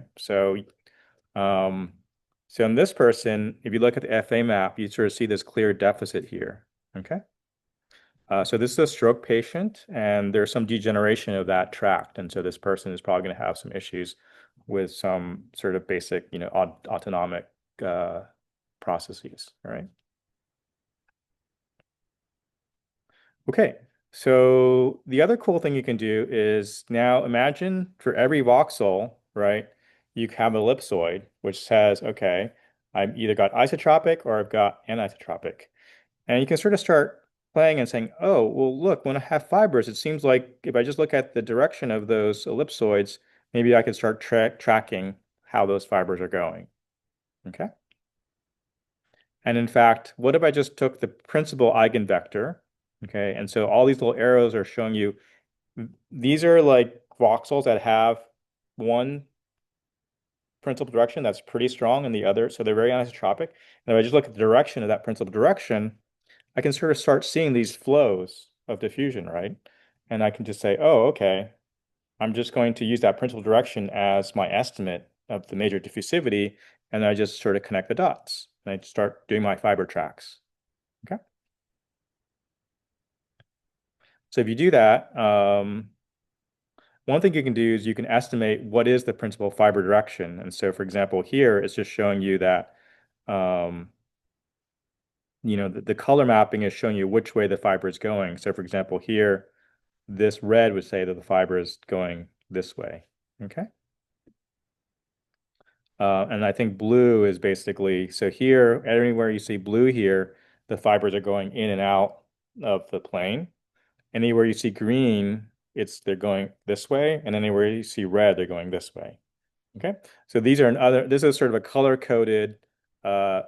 Um, so in this person, if you look at the FA map, you sort of see this clear deficit here. Okay. So this is a stroke patient, and there's some degeneration of that tract, and so this person is probably going to have some issues with some sort of basic, autonomic uh, processes. All right. Okay. So the other cool thing you can do is now imagine for every voxel, right, you have an ellipsoid, which says, okay, I've either got isotropic or I've got anisotropic. And you can sort of start playing and saying, oh, well, look, when I have fibers, it seems like if I just look at the direction of those ellipsoids, maybe I could start tracking how those fibers are going. Okay. And in fact, what if I just took the principal eigenvector? Okay. And so all these little arrows are showing you these are like voxels that have one principal direction that's pretty strong and the other. So they're very anisotropic. And if I just look at the direction of that principal direction, I can sort of start seeing these flows of diffusion, right? And I can just say, oh, okay, I'm just going to use that principal direction as my estimate of the major diffusivity, and I just sort of connect the dots. And I start doing my fiber tracks. Okay. So if you do that, one thing you can do is you can estimate what is the principal fiber direction. And so, for example, here it's just showing you that, um, the color mapping is showing you which way the fiber is going. So, for example, here, this red would say that the fiber is going this way. Okay. And I think blue is basically, so here, anywhere you see blue here, the fibers are going in and out of the plane. Anywhere you see green, they're going this way, and anywhere you see red, they're going this way. Okay. So this is sort of a color coded, uh,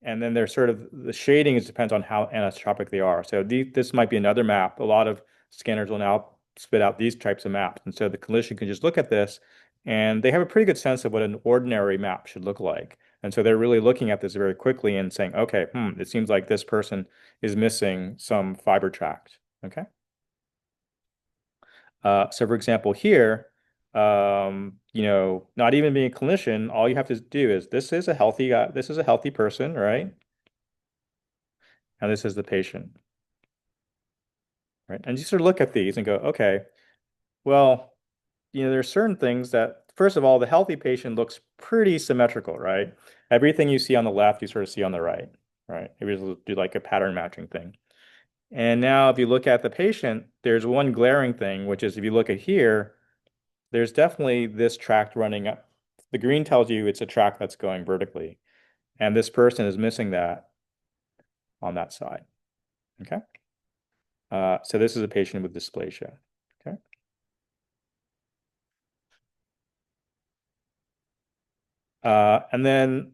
and then there's sort of the shading depends on how anisotropic they are. So this might be another map. A lot of scanners will now spit out these types of maps. And so the clinician can just look at this and they have a pretty good sense of what an ordinary map should look like. And so they're really looking at this very quickly and saying, okay, it seems like this person is missing some fiber tract. Okay. So for example, here, not even being a clinician, all you have to do is this is a healthy guy, this is a healthy person, right? And this is the patient, right? And you sort of look at these and go, okay, well, there's certain things that, first of all, the healthy patient looks pretty symmetrical, right? Everything you see on the left, you sort of see on the right, right? Maybe we'll do like a pattern matching thing. And now if you look at the patient, there's one glaring thing, which is if you look at here, there's definitely this tract running up. The green tells you it's a tract that's going vertically, and this person is missing that on that side. Okay. So this is a patient with dysplasia. Okay. And then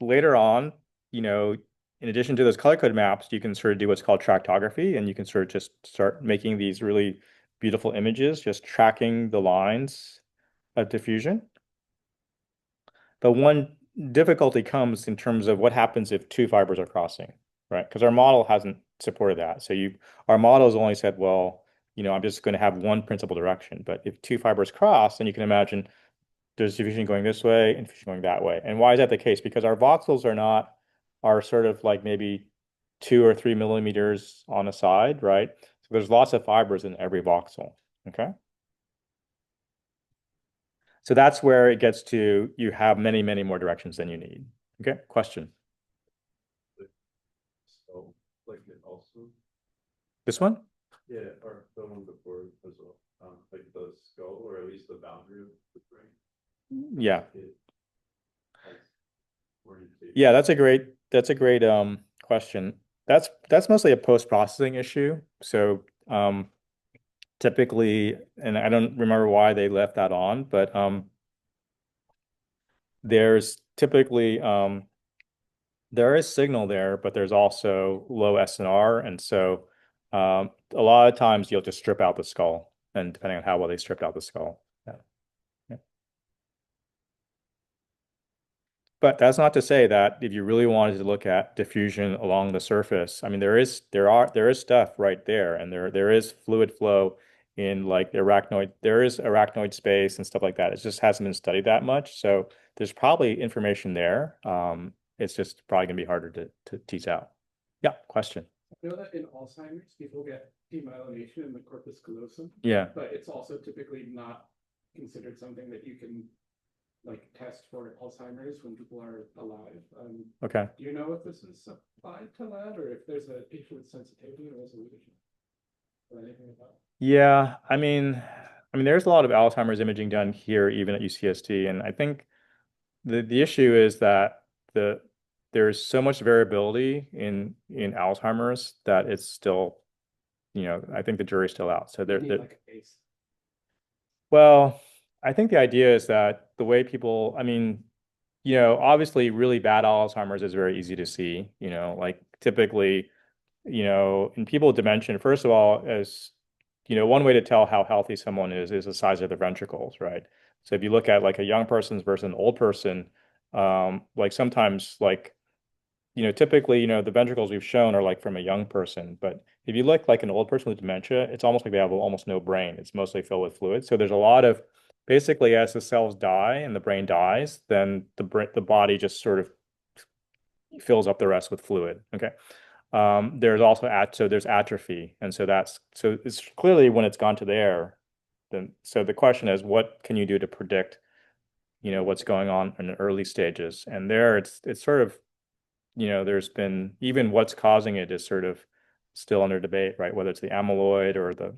later on, in addition to those color-coded maps, you can sort of do what's called tractography, and you can sort of just start making these really beautiful images, just tracking the lines of diffusion. But one difficulty comes in terms of what happens if two fibers are crossing, right? Because our model hasn't supported that. So our model has only said, well, I'm just going to have one principal direction. But if two fibers cross, then you can imagine there's diffusion going this way and diffusion going that way. And why is that the case? Because our voxels are sort of like maybe 2 or 3 millimeters on a side, right? So there's lots of fibers in every voxel. Okay. So that's where it gets to you have many, many more directions than you need. Okay, question. So, like it also, This one? yeah, or the one before as well, like the skull or at least the boundary of the brain. Yeah. It has orientation. Yeah, that's a great question. That's mostly a post-processing issue. So typically, and I don't remember why they left that on, but there's typically there is signal there, but there's also low SNR, and so a lot of times you'll just strip out the skull, and depending on how well they stripped out the skull. Yeah. Yeah. But that's not to say that if you really wanted to look at diffusion along the surface, I mean, there is stuff right there, and there is fluid flow in like the arachnoid. There is arachnoid space and stuff like that. It just hasn't been studied that much, so there's probably information there. It's just probably gonna be harder to tease out. Yeah, question. I know that in Alzheimer's, people get demyelination in the corpus callosum, Yeah. but it's also typically not considered something that you can like test for Alzheimer's when people are alive. Okay. Do you know if this is applied to lab or if there's an issue with sensitivity or resolution or anything about it? Yeah, I mean, there's a lot of Alzheimer's imaging done here, even at UCSD, and I think the issue is that the there's so much variability in Alzheimer's that it's still, I think the jury's still out. So You need like a base. well, I think the idea is that the way people, I mean, obviously really bad Alzheimer's is very easy to see, like typically, in people with dementia, first of all, as one way to tell how healthy someone is the size of the ventricles, right? So if you look at like a young person's versus an old person, like sometimes like typically, the ventricles we've shown are like from a young person, but if you look like an old person with dementia, it's almost like they have almost no brain. It's mostly filled with fluid. So there's a lot of basically as the cells die and the brain dies, then the body just sort of fills up the rest with fluid. Okay. There's also so there's atrophy, and so it's clearly when it's gone to there. Then so the question is, what can you do to predict, what's going on in the early stages? And there, it's sort of there's been even what's causing it is sort of still under debate, right? Whether it's the amyloid or the,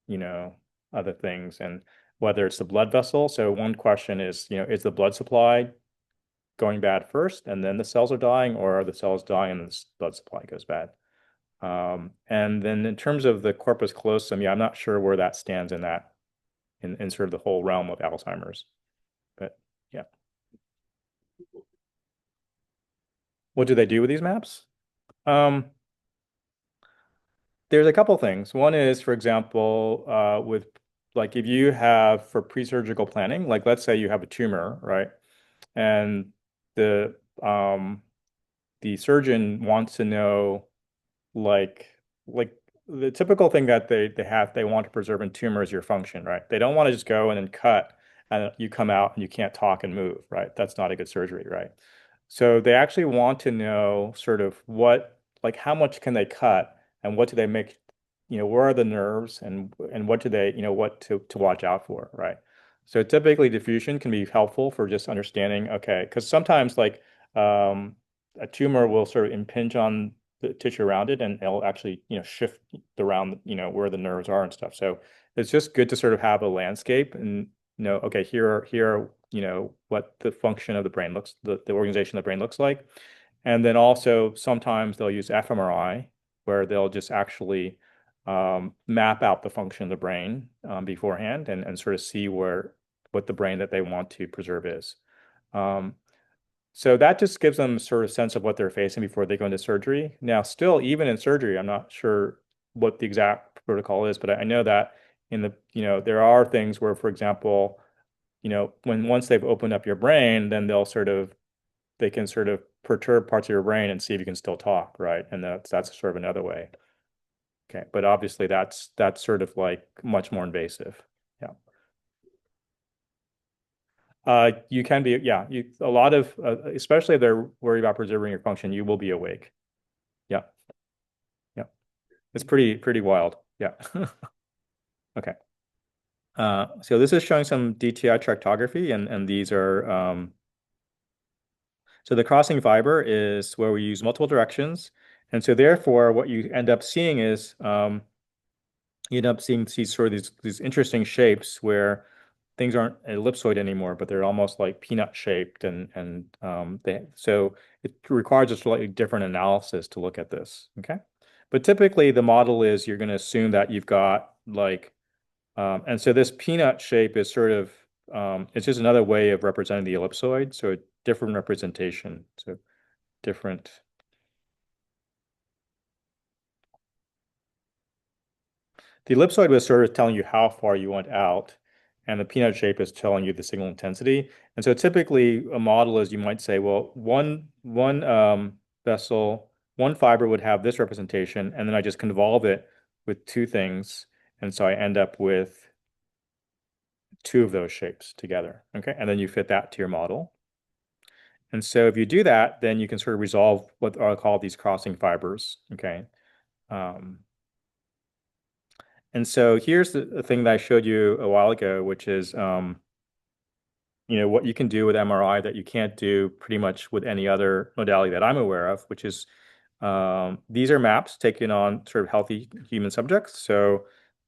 you know, other things, and whether it's the blood vessel. So one question is, is the blood supply going bad first and then the cells are dying, or are the cells dying and the blood supply goes bad? And then in terms of the corpus callosum, yeah, I'm not sure where that stands in that, in sort of the whole realm of Alzheimer's. But yeah. What do they do with these maps? Um, There's a couple things. One is, for example, with like if you have for pre-surgical planning, like let's say you have a tumor, right? And the um, the surgeon wants to know like like the typical thing that they want to preserve in tumor is your function, right? They don't want to just go in and cut and you come out and you can't talk and move, right? That's not a good surgery, right? So they actually want to know sort of like how much can they cut and what do they make, where are the nerves and what do they, what to watch out for, right? So typically diffusion can be helpful for just understanding, okay, because sometimes like a tumor will sort of impinge on the tissue around it and it'll actually, shift around, where the nerves are and stuff. So it's just good to sort of have a landscape and okay, here are, what the function of the brain looks, the organization of the brain looks like. And then also sometimes they'll use fMRI where they'll just actually map out the function of the brain beforehand and sort of see what the brain that they want to preserve is. Um, so that just gives them sort of sense of what they're facing before they go into surgery. Now, still, even in surgery, I'm not sure what the exact protocol is, but I know that there are things where, for example, once they've opened up your brain, then they can sort of perturb parts of your brain and see if you can still talk, right? And that's sort of another way. Okay, but obviously that's sort of like much more invasive. Yeah. You can be, yeah, a lot of, especially if they're worried about preserving your function, you will be awake. Yeah. Yeah. It's pretty wild. Yeah. Okay. So this is showing some DTI tractography and these are, so the crossing fiber is where we use multiple directions. And so therefore what you end up seeing is, you end up seeing sort of these interesting shapes where things aren't ellipsoid anymore, but they're almost like peanut shaped, and so it requires a slightly different analysis to look at this. Okay, but typically the model is you're going to assume that you've got like, and so this peanut shape is sort of it's just another way of representing the ellipsoid, so a different representation, so different. The ellipsoid was sort of telling you how far you went out. and the peanut shape is telling you the signal intensity. And so typically a model is you might say, well, one vessel, one fiber would have this representation, and then I just convolve it with two things. And so I end up with two of those shapes together. Okay. And then you fit that to your model. And so if you do that, then you can sort of resolve what are called these crossing fibers. Okay. Um, and so here's the thing that I showed you a while ago, which is what you can do with MRI that you can't do pretty much with any other modality that I'm aware of, which is these are maps taken on sort of healthy human subjects. So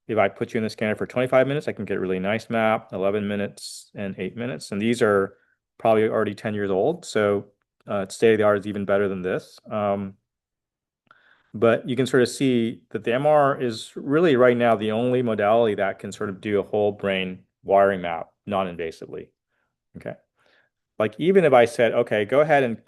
if I put you in the scanner for 25 minutes, I can get a really nice map, 11 minutes and 8 minutes. And these are probably already 10 years old. So state of the art is even better than this. But you can sort of see that the MR is really right now the only modality that can sort of do a whole brain wiring map non-invasively. Okay. Like even if I said, okay, go ahead and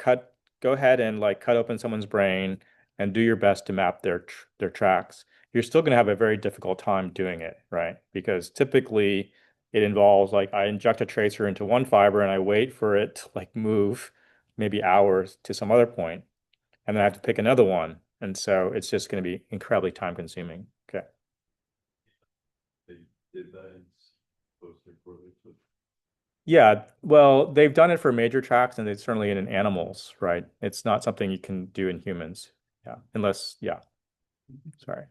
like cut open someone's brain and do your best to map their tracks, you're still going to have a very difficult time doing it, right? Because typically it involves like I inject a tracer into one fiber and I wait for it to like move maybe hours to some other point, and then I have to pick another one. And so it's just going to be incredibly time consuming. Okay. They did that in poster correlates with. Yeah, well, they've done it for major tracks and it's certainly in animals, right? It's not something you can do in humans. Yeah, unless, yeah, sorry.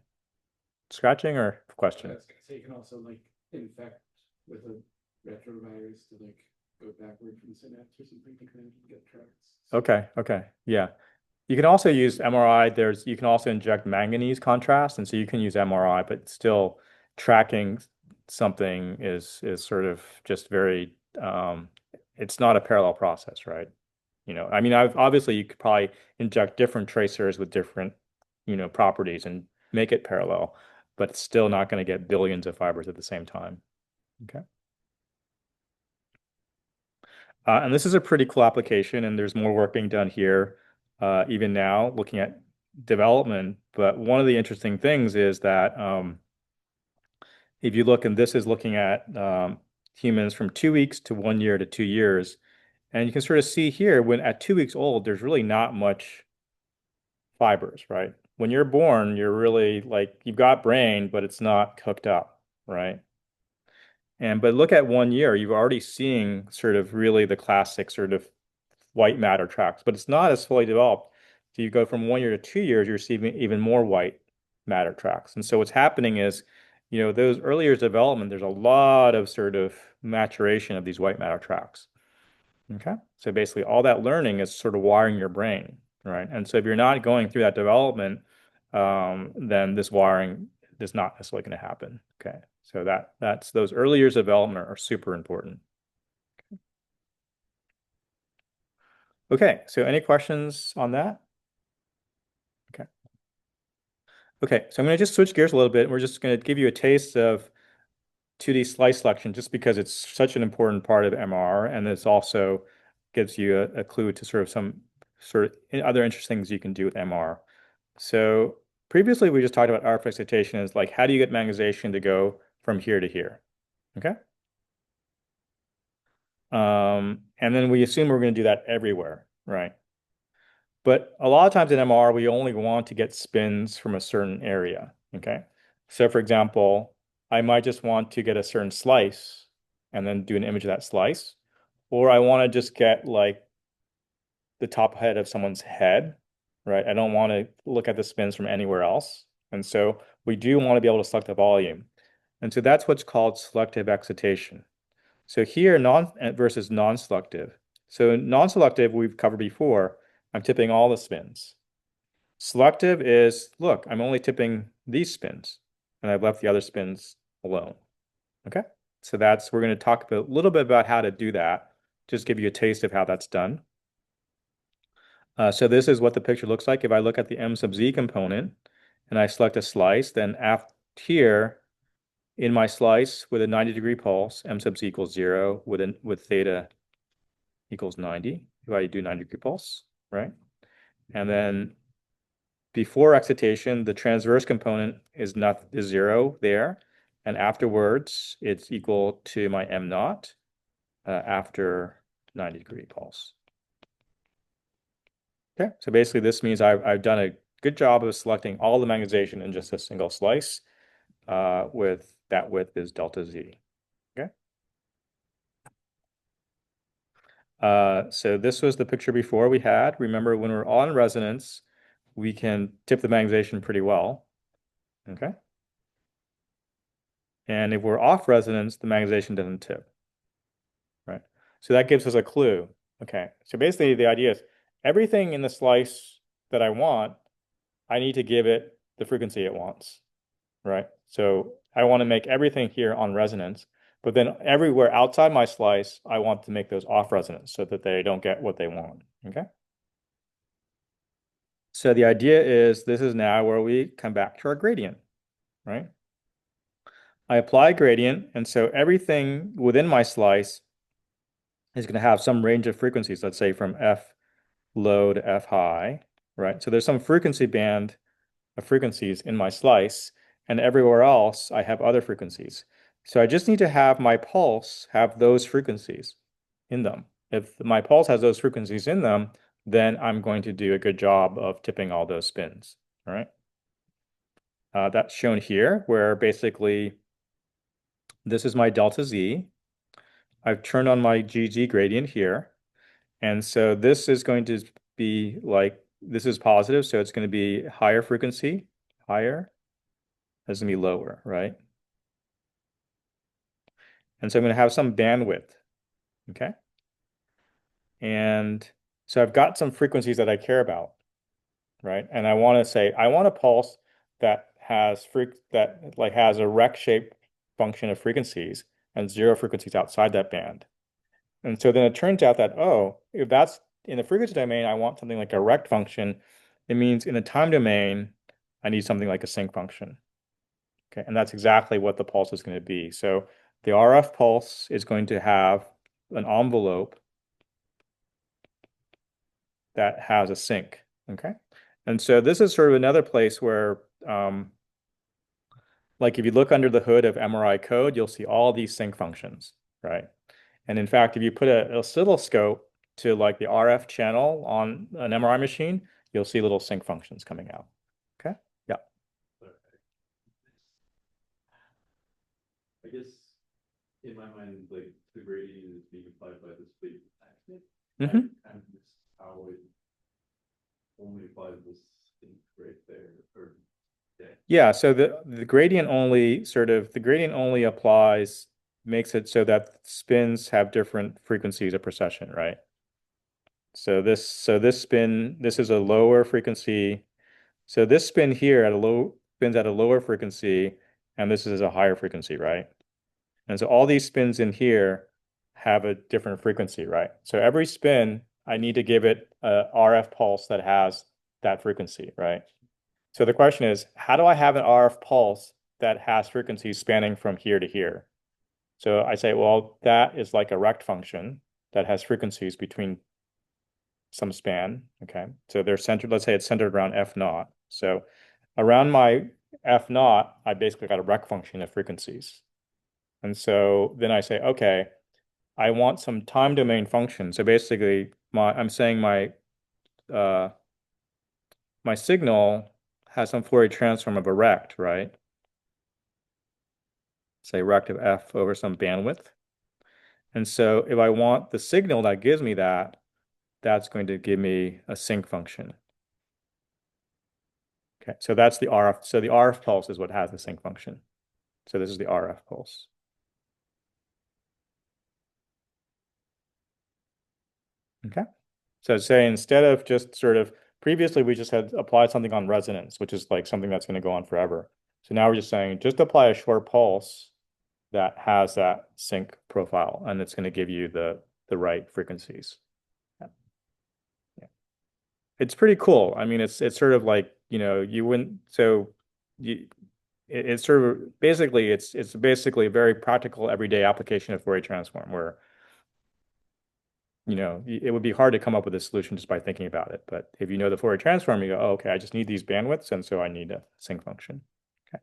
Scratching or I question? was gonna say you can also like infect with a retrovirus to like go backward from synapse or something to kind of get tracks. Okay, yeah. You can also use MRI. You can also inject manganese contrast, and so you can use MRI, but still tracking something is sort of just very it's not a parallel process, right? I mean, obviously you could probably inject different tracers with different, properties and make it parallel, but it's still not going to get billions of fibers at the same time. Okay. And this is a pretty cool application, and there's more work being done here, even now, looking at development. But one of the interesting things is that if you look, and this is looking at humans from 2 weeks to 1 year to 2 years, and you can sort of see here when at 2 weeks old, there's really not much fibers, right? When you're born, you're really like you've got brain, but it's not hooked up, right? But look at 1 year, you're already seeing sort of really the classic sort of white matter tracks, but it's not as fully developed. So you go from 1 year to 2 years, you're seeing even more white matter tracks. And so what's happening is, those early years of development, there's a lot of sort of maturation of these white matter tracks. Okay. So basically all that learning is sort of wiring your brain, right? And so if you're not going through that development, then this wiring is not necessarily going to happen. Okay. So that's those early years of development are super important. Okay. So any questions on that? Okay. Okay. So I'm going to just switch gears a little bit. We're just going to give you a taste of 2D slice selection just because it's such an important part of MR, and this also gives you a clue to sort of some sort of other interesting things you can do with MR. So previously we just talked about RF excitation as like how do you get magnetization to go from here to here? Okay. And then we assume we're going to do that everywhere, right? But a lot of times in MR, we only want to get spins from a certain area. Okay. So for example, I might just want to get a certain slice and then do an image of that slice. Or I want to just get like the top head of someone's head, right? I don't want to look at the spins from anywhere else. And so we do want to be able to select the volume. And so that's what's called selective excitation. So here, non versus non-selective. So non-selective, we've covered before. I'm tipping all the spins. Selective is, look, I'm only tipping these spins, and I've left the other spins alone. Okay? So we're going to talk a little bit about how to do that, just give you a taste of how that's done. So this is what the picture looks like. If I look at the M sub Z component, and I select a slice, then after here, in my slice with a 90-degree pulse, M sub Z equals 0 with theta equals 90 if I do 90-degree pulse, right? And then before excitation, the transverse component is 0 there. And afterwards, it's equal to my M naught after 90-degree pulse. Okay, so basically this means I've done a good job of selecting all the magnetization in just a single slice with that width is delta Z. Okay. So this was the picture before we had. Remember, when we're on resonance, we can tip the magnetization pretty well. Okay. And if we're off resonance, the magnetization doesn't tip. Right. So that gives us a clue. Okay. So basically the idea is everything in the slice that I want, I need to give it the frequency it wants. Right. So I want to make everything here on resonance, but then everywhere outside my slice, I want to make those off resonance so that they don't get what they want. Okay. So the idea is this is now where we come back to our gradient, right? I apply gradient, and so everything within my slice is going to have some range of frequencies, let's say from F low to F high, right? So there's some frequency band of frequencies in my slice, and everywhere else I have other frequencies. So I just need to have my pulse have those frequencies in them. If my pulse has those frequencies in them, then I'm going to do a good job of tipping all those spins, all right? That's shown here, where basically this is my delta Z. I've turned on my GG gradient here. And so this is going to be like, this is positive, so it's going to be higher frequency, higher. This is going to be lower, right? And so I'm going to have some bandwidth, okay? And so I've got some frequencies that I care about, right? And I want to say, I want a pulse that has has a rect shape function of frequencies and zero frequencies outside that band. And so then it turns out that, oh, if that's in the frequency domain, I want something like a rect function. It means in the time domain, I need something like a sinc function. Okay, and that's exactly what the pulse is going to be. So the RF pulse is going to have an envelope that has a sinc. Okay, and so this is sort of another place where, like if you look under the hood of MRI code, you'll see all these sinc functions, right? And in fact, if you put an oscilloscope to like the RF channel on an MRI machine, you'll see little sinc functions coming out. Okay, yeah. I guess in my mind, like the gradient is being applied by this big magnet. Mm-hmm. And this how it only applies this thing right there, or Yeah, so the gradient only applies, makes it so that spins have different frequencies of precession, right? So this spin, this is a lower frequency. So this spin here spins at a lower frequency, and this is a higher frequency, right? And so all these spins in here have a different frequency, right? So every spin, I need to give it a RF pulse that has that frequency, right? So the question is, how do I have an RF pulse that has frequencies spanning from here to here? So I say, well, that is like a rect function that has frequencies between some span. Okay. So they're centered, let's say it's centered around F naught. So around my F naught, I basically got a rect function of frequencies. And so then I say, okay, I want some time domain function. So basically I'm saying uh, my signal has some Fourier transform of a rect, right? Say rect of F over some bandwidth. And so if I want the signal that gives me that, that's going to give me a sinc function. Okay, so that's the RF. So the RF pulse is what has the sinc function. So this is the RF pulse. Okay. So say instead of just sort of previously we just had applied something on resonance, which is like something that's going to go on forever. So now we're just saying just apply a short pulse that has that sinc profile, and it's going to give you the right frequencies. Yeah. Yeah. It's pretty cool. I mean, it's sort of like, you wouldn't, so you it's sort of basically it's basically a very practical everyday application of Fourier transform where it would be hard to come up with a solution just by thinking about it. But if you know the Fourier transform, you go, oh, okay, I just need these bandwidths, and so I need a sinc function. Okay.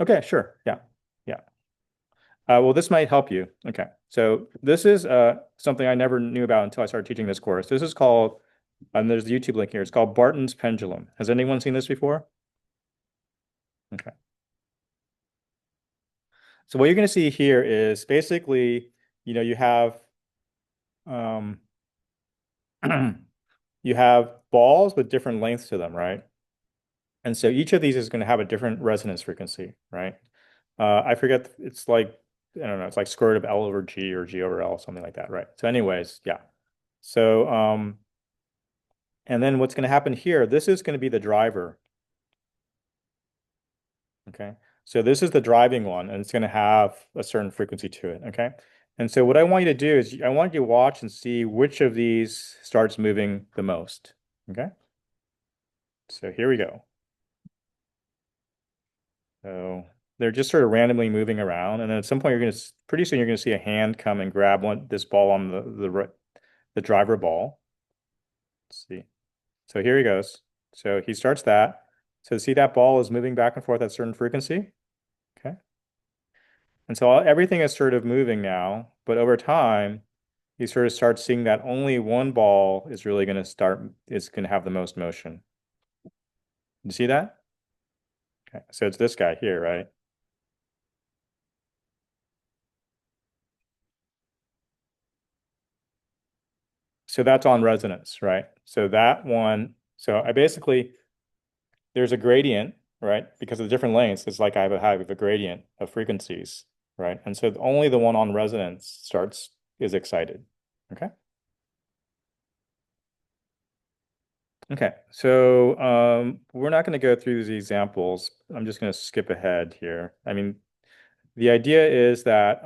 Okay, sure. Yeah. Yeah. Well, this might help you. Okay. So this is something I never knew about until I started teaching this course. This is called, and there's the YouTube link here. It's called Barton's pendulum. Has anyone seen this before? Okay. So what you're going to see here is basically, you have um, you have balls with different lengths to them, right? And so each of these is going to have a different resonance frequency, right? I forget, it's like, I don't know, it's like square root of L over G or G over L, something like that, right? So anyways, yeah. So, and then what's going to happen here, this is going to be the driver, okay? So this is the driving one, and it's going to have a certain frequency to it, okay? And so what I want you to do is I want you to watch and see which of these starts moving the most, okay? So here we go. So they're just sort of randomly moving around, and then at some point pretty soon you're gonna see a hand come and grab this ball on the driver ball. Let's see. So here he goes. So he starts that. So see that ball is moving back and forth at a certain frequency. Okay. And so everything is sort of moving now, but over time, you sort of start seeing that only one ball is going to have the most motion. You see that? Okay. So it's this guy here, right? So that's on resonance, right? So that one, so I basically, there's a gradient, right? Because of the different lengths, it's like I have a gradient of frequencies, right? And so only the one on resonance is excited. Okay. Okay. So we're not going to go through these examples. I'm just going to skip ahead here. I mean, the idea is that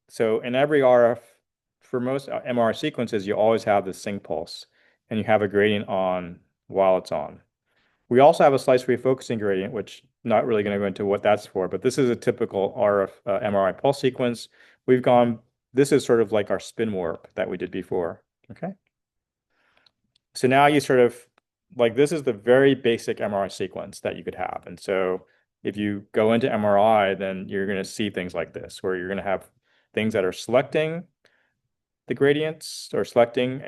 so in every RF, for most MR sequences, you always have the sync pulse, and you have a gradient on while it's on. We also have a slice refocusing gradient, which not really going to go into what that's for, but this is a typical RF MRI pulse sequence. This is sort of like our spin warp that we did before. Okay. So now you sort of like this is the very basic MRI sequence that you could have. And so if you go into MRI, then you're going to see things like this, where you're going to have things that are selecting the gradients or exciting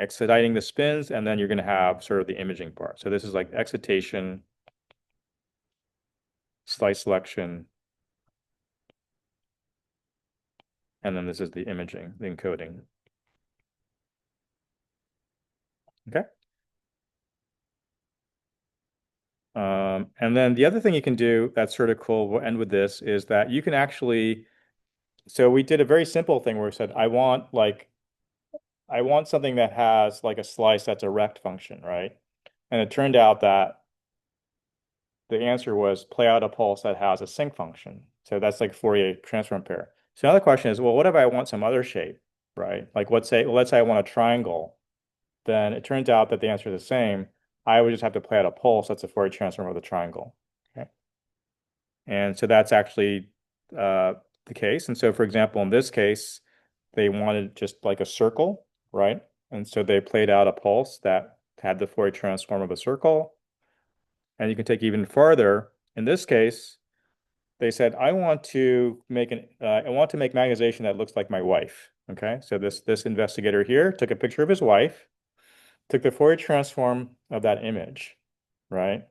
the spins, and then you're going to have sort of the imaging part. So this is like excitation, slice selection, and then this is the imaging, the encoding. Okay. And then the other thing you can do that's sort of cool, we'll end with this, is that you can actually, so we did a very simple thing where we said, I want something that has like a slice that's a rect function, right? And it turned out that the answer was play out a pulse that has a sync function. So that's like Fourier transform pair. So another question is, well, what if I want some other shape, right? Like let's say I want a triangle. Then it turns out that the answer is the same. I would just have to play out a pulse that's a Fourier transform of the triangle. Okay. And so that's actually the case. And so, for example, in this case, they wanted just like a circle, right? And so they played out a pulse that had the Fourier transform of a circle. And you can take even farther. In this case, they said, I want to make magnetization that looks like my wife. Okay, so this investigator here took a picture of his wife, took the Fourier transform of that image, right?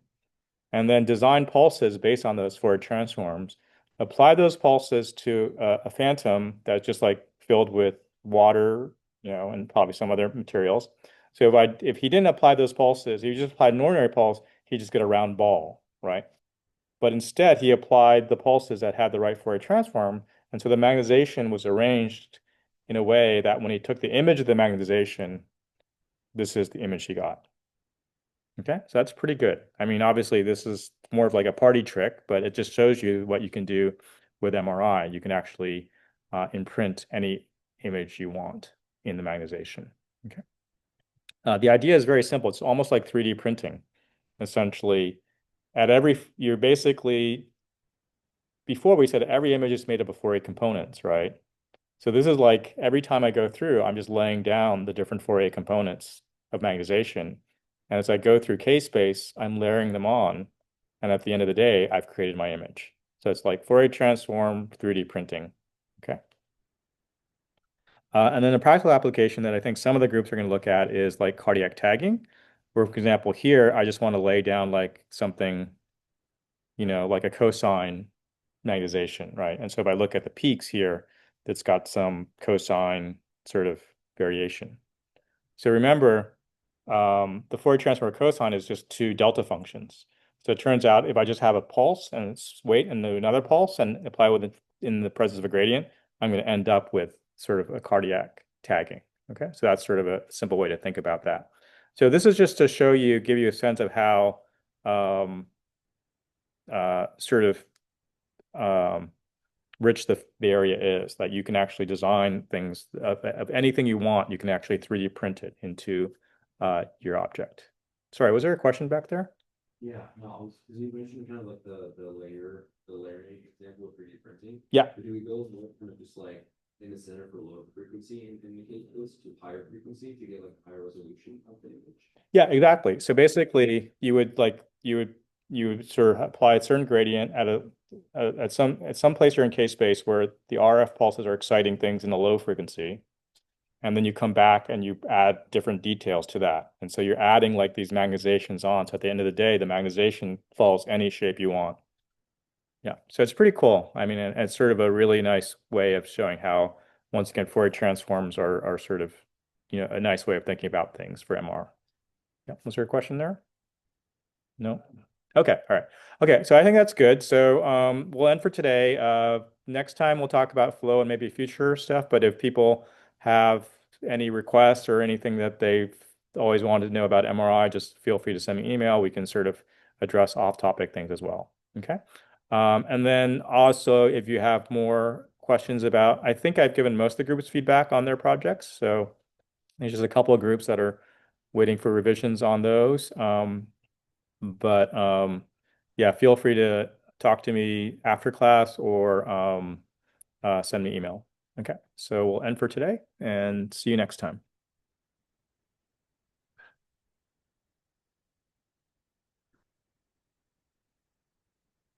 And then designed pulses based on those Fourier transforms, apply those pulses to a phantom that's just like filled with water, and probably some other materials. So if he didn't apply those pulses, he just applied an ordinary pulse, he'd just get a round ball, right? But instead, he applied the pulses that had the right Fourier transform, and so the magnetization was arranged in a way that when he took the image of the magnetization, this is the image he got. Okay, so that's pretty good. I mean, obviously, this is more of like a party trick, but it just shows you what you can do with MRI. You can actually imprint any image you want in the magnetization. Okay. The idea is very simple. It's almost like 3D printing. Essentially, you're basically, before we said every image is made up of Fourier components, right? So this is like every time I go through, I'm just laying down the different Fourier components of magnetization. And as I go through K-space, I'm layering them on. And at the end of the day, I've created my image. So it's like Fourier transform 3D printing. Okay. And then a practical application that I think some of the groups are going to look at is like cardiac tagging, where, for example, here I just want to lay down like something, like a cosine magnetization, right? And so if I look at the peaks here, that's got some cosine sort of variation. So remember, the Fourier transform of cosine is just two delta functions. So it turns out if I just have a pulse and wait and do another pulse and apply in the presence of a gradient, I'm going to end up with sort of a cardiac tagging. Okay, so that's sort of a simple way to think about that. So this is just to give you a sense of how sort of rich the area is, that you can actually design things of anything you want. You can actually 3D print it into your object. Sorry, was there a question back there? Yeah, no, because you mentioned kind of like the layering example of 3D printing. Yeah. But do we go more kind of just like in the center for low frequency and indicate those to higher frequency to get like higher resolution of the image? Yeah, exactly. So basically, you would sort of apply a certain gradient at some place or in K space where the RF pulses are exciting things in the low frequency. And then you come back and you add different details to that. And so you're adding like these magnetizations on. So at the end of the day, the magnetization follows any shape you want. Yeah. So it's pretty cool. I mean, and it's sort of a really nice way of showing how, once again, Fourier transforms are sort of, a nice way of thinking about things for MR. Yeah. Was there a question there? No? Okay. All right. Okay. So I think that's good. So we'll end for today. Next time we'll talk about flow and maybe future stuff. But if people have any requests or anything that they've always wanted to know about MRI, just feel free to send me an email. We can sort of address off-topic things as well. Okay. And then also, if you have more questions I think I've given most of the groups feedback on their projects. So there's just a couple of groups that are waiting for revisions on those. But yeah, feel free to talk to me after class or send me email. Okay, so we'll end for today and see you next time.